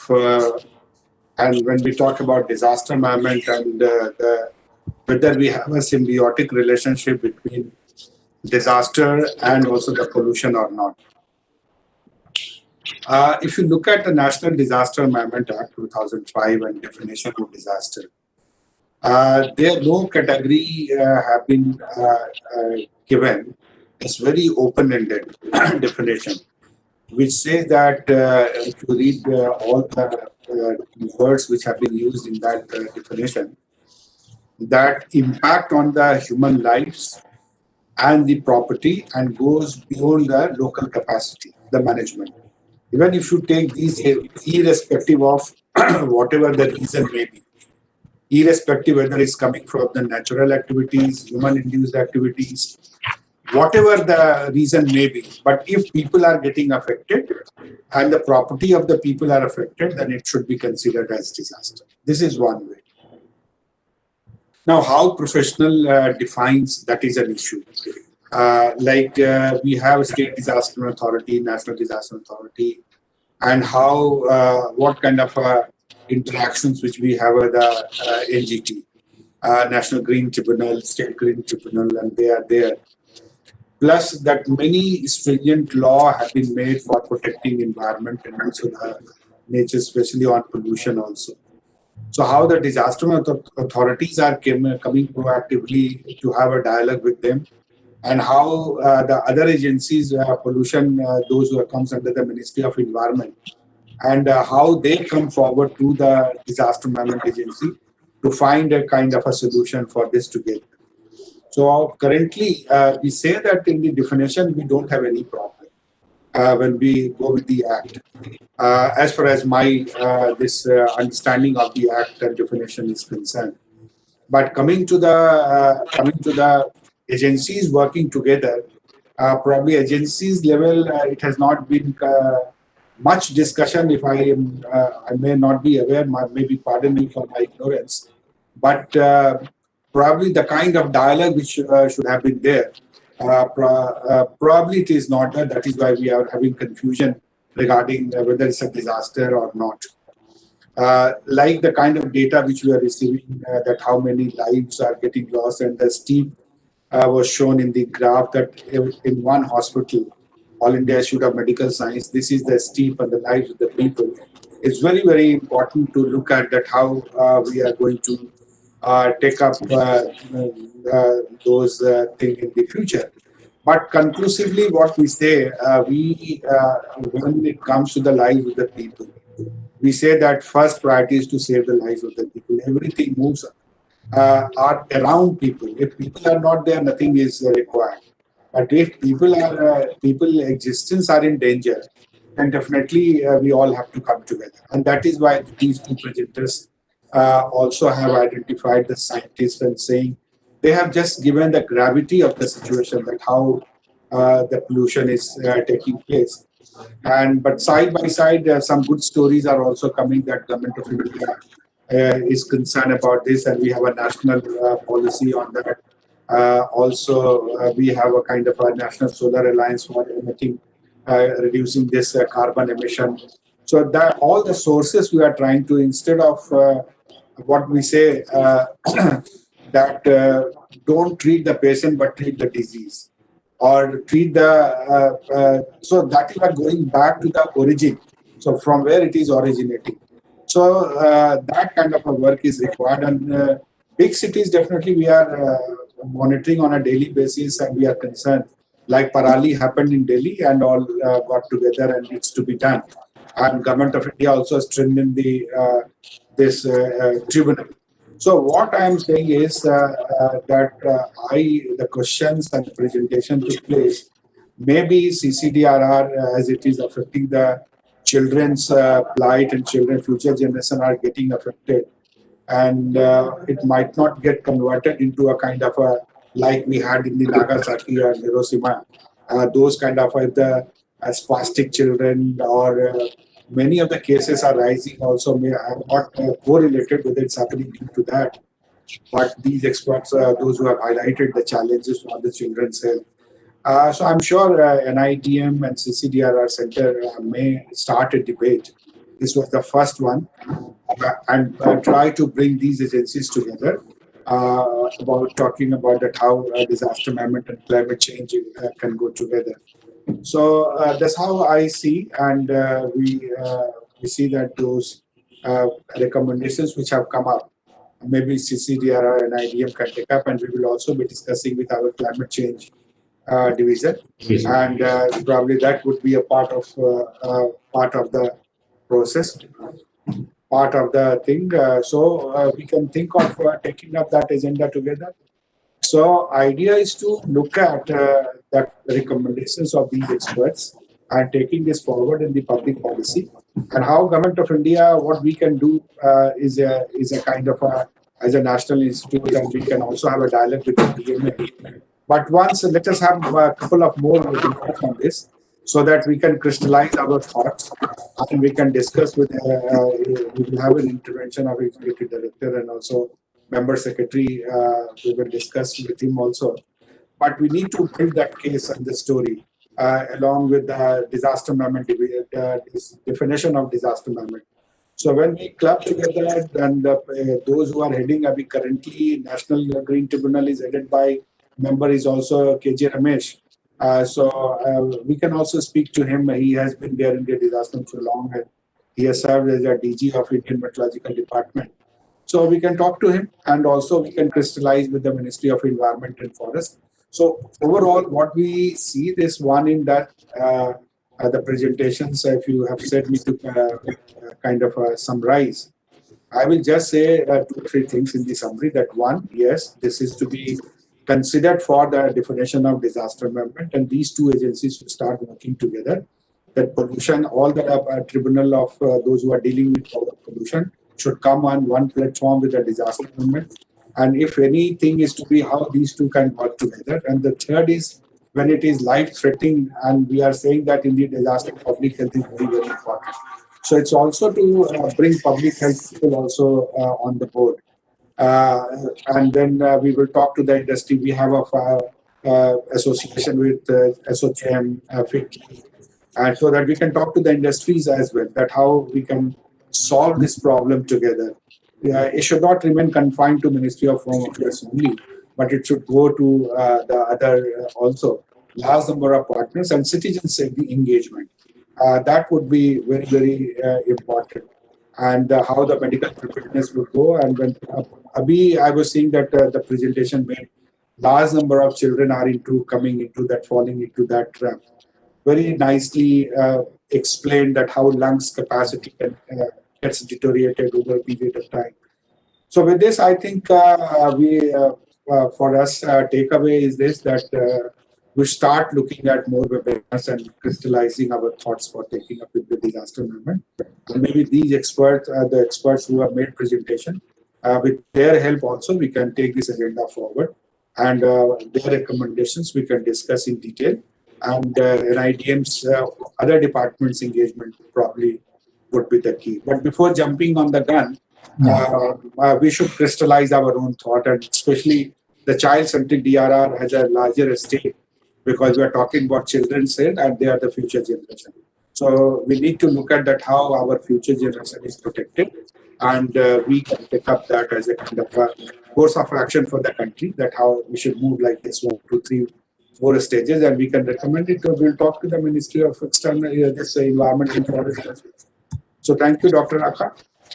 and when we talk about disaster management and whether we have a symbiotic relationship between disaster and also the pollution or not. If you look at the National Disaster Management Act 2005 and definition of disaster, there no category have been given. It's very open-ended definition, which says that if you read all the words which have been used in that definition, that impact on the human lives and the property and goes beyond the local capacity, the management. Even if you take these, irrespective of whatever the reason may be, irrespective whether it's coming from the natural activities, human-induced activities, whatever the reason may be, but if people are getting affected and the property of the people are affected, then it should be considered as disaster. This is one way. Now, how professional defines that is an issue. We have a state disaster authority, national disaster authority, and how what kind of interactions which we have with the NGT, National Green Tribunal, State Green Tribunal, and they are there. plus that many stringent law have been made for protecting environment and also the nature, especially on pollution also. So how the disaster authorities are coming proactively to have a dialogue with them, and how the other agencies, pollution, those who comes under the Ministry of Environment, and how they come forward to the disaster management agency to find a kind of a solution for this together. So currently, we say that in the definition, we don't have any problem when we go with the act. As far as my this understanding of the act and definition is concerned. But coming to the agencies working together, probably agencies level, it has not been much discussion. If I may not be aware, maybe pardon me for my ignorance, but probably the kind of dialogue which should have been there, probably it is not there. That is why we are having confusion regarding whether it's a disaster or not. Like the kind of data which we are receiving, that how many lives are getting lost, and the steep was shown in the graph that in one hospital, All India Institute of Medical Science, this is the steep and the lives of the people. It's very, very important to look at that how we are going to take up those things in the future. But conclusively, what we say, when it comes to the lives of the people, we say that first priority is to save the lives of the people. Everything moves are around people. If people are not there, nothing is required. But if people existence are in danger, then definitely we all have to come together. And that is why these two presenters also have identified the scientists and saying they have just given the gravity of the situation, that how the pollution is taking place. And but side by side, some good stories are also coming that Government of India is concerned about this, and we have a national policy on that. Also, we have a kind of a national solar alliance for emitting, reducing this carbon emission. So that all the sources we are trying to, instead of what we say that don't treat the patient but treat the disease, or treat the so that is what going back to the origin, so from where it is originating. So that kind of a work is required, and big cities definitely we are monitoring on a daily basis, and we are concerned, like Parali happened in Delhi and all got together and it's to be done, and Government of India also strengthened the this tribunal. So what I am saying is that the questions and presentation took place. Maybe CCDRR, as it is affecting the children's plight and children, future generation are getting affected, and it might not get converted into a kind of a like we had in the Nagasaki or Hiroshima. Those kind of the spastic children or many of the cases are rising also may are not correlated whether it's happening due to that. But these experts, those who have highlighted the challenges for the children's health. So I'm sure NIDM and CCDRR Center may start a debate. This was the first one, and try to bring these agencies together about talking about that how disaster management and climate change can go together. So that's how I see, and we see that those recommendations which have come up, maybe CCDRR and IDM can take up, and we will also be discussing with our climate change division, Yes. and probably that would be a part of the process, part of the thing. So we can think of taking up that agenda together. So idea is to look at the recommendations of these experts and taking this forward in the public policy, and how Government of India, what we can do is a kind of a, as a national institute, and we can also have a dialogue with the DMA. But once, let us have a couple of more webinars on this, so that we can crystallize our thoughts and we can discuss with, we will have an intervention of executive director and also member secretary, we will discuss with him also. But we need to build that case and the story along with the disaster management, this definition of disaster management. So when we club together, and those who are heading, currently National Green Tribunal is headed by member is also KJ Ramesh. We can also speak to him. He has been there in the disaster so long, and he has served as a DG of Indian Meteorological Department. So we can talk to him, and also we can crystallize with the Ministry of Environment and Forest. So overall, what we see this one in that the presentations, if you have said me to kind of summarize, I will just say 2-3 things in the summary. That one, yes, this is to be considered for the definition of disaster management, and these two agencies should start working together. That pollution, all the tribunal of those who are dealing with pollution should come on one platform with the disaster management. And if anything is to be, how these two can work together. And the third is when it is life-threatening, and we are saying that in the disaster, public health is very, very important. So it's also to bring public health people also on the board. And then we will talk to the industry. We have a association with SOCM, FICCI, and so that we can talk to the industries as well, that how we can solve this problem together. It should not remain confined to Ministry of Home Affairs only, but it should go to the other also, large number of partners and citizens engagement. That would be very, very important. And how the medical preparedness would go. And when I was seeing that the presentation made, large number of children are coming into that, falling into that trap. Very nicely explained that how lungs capacity gets deteriorated over a period of time. So with this, I think for us, takeaway is this, that we start looking at more webinars and crystallizing our thoughts for taking up with the disaster management. And maybe these experts, the experts who have made presentation, with their help also, we can take this agenda forward. And their recommendations we can discuss in detail. And NIDM's other departments' engagement probably would be the key. But before jumping on the gun, we should crystallize our own thought, and especially the child-centric DRR has a larger stake, because we are talking about children's health and they are the future generation. So we need to look at that, how our future generation is protected, and we can pick up that as a kind of a course of action for the country, that how we should move like this 1, 2, 3, 4 stages, and we can recommend it. We'll talk to the Ministry of External Environment and Forest. So thank you, Dr. Akha.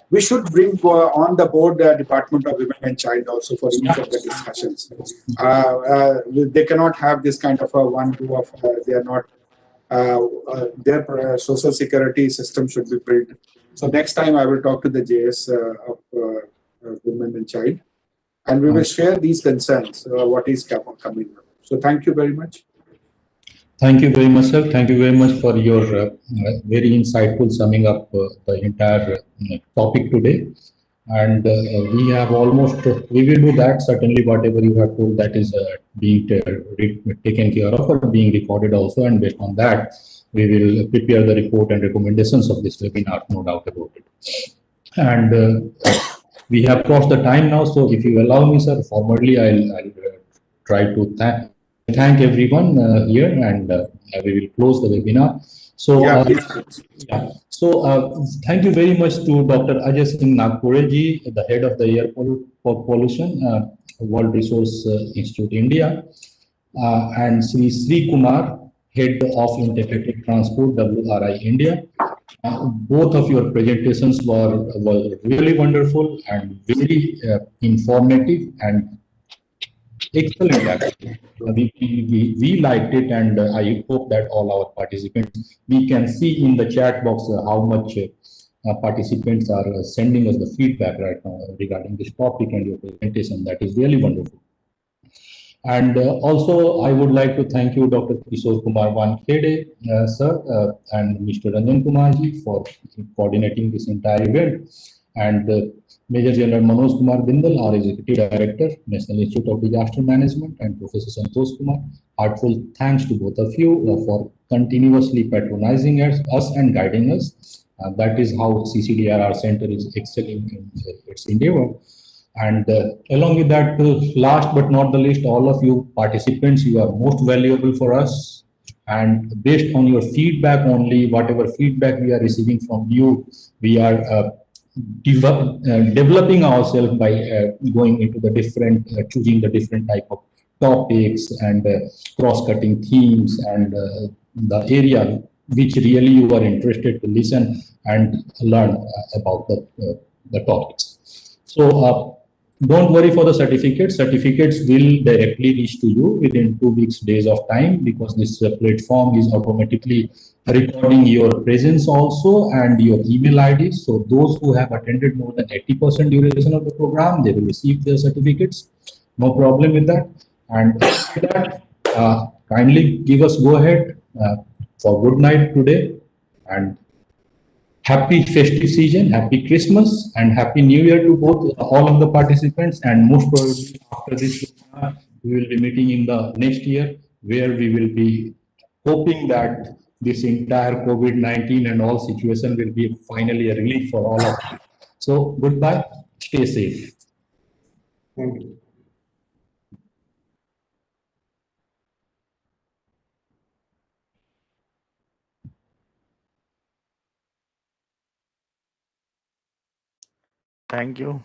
We should bring on the board the Department of Women and Child also for each of the discussions. They cannot have this kind of a one-two of, they are not, their social security system should be built. So next time I will talk to the JS of Women and Child, and we will share these concerns, what is coming up. So thank you very much. Thank you very much, sir. Thank you very much for your very insightful summing up the entire topic today. And we have almost, we will do that. Certainly, whatever you have told, that is being taken care of or being recorded also. And based on that, we will prepare the report and recommendations of this webinar, no doubt about it. And we have crossed the time now. So if you allow me, sir, formally, I'll try to thank everyone here, and we will close the webinar. So, thank you very much to Dr. Ajay Singh Nagpureji, the head of the Air Pollution, World Resource Institute India, and Sri Kumar, head of Integrated Transport, WRI India. Both of your presentations were really wonderful and very informative and excellent, actually. We liked it, and I hope that all our participants, we can see in the chat box how much participants are sending us the feedback right now regarding this topic and your presentation. That is really wonderful. And also, I would like to thank you, Dr. Kishore Kumar Wankhede, sir, and Mr. Ranjan Kumarji for coordinating this entire event. And Major General Manoj Kumar Bindal, our Executive Director, National Institute of Disaster Management, and Professor Santosh Kumar. Heartfelt thanks to both of you for continuously patronizing us and guiding us. That is how CCDRR Center is excelling in its endeavor. And along with that, last but not the least, all of you participants, you are most valuable for us. And based on your feedback only, whatever feedback we are receiving from you, we are developing ourselves by going into the different, choosing the different type of topics and cross-cutting themes and the area which really you are interested to listen and learn about the topics. So don't worry for the certificates. Certificates will directly reach to you within 2 weeks, days of time, because this platform is automatically recording your presence also and your email ID. So those who have attended more than 80% duration of the program, they will receive their certificates. No problem with that. And with that, kindly give us go ahead for good night today, and happy festive season, happy Christmas, and happy New Year to both all of the participants. And most probably after this webinar, we will be meeting in the next year, where we will be hoping that this entire COVID-19 and all situation will be finally a relief for all of us. So goodbye, stay safe. Thank you. Thank you.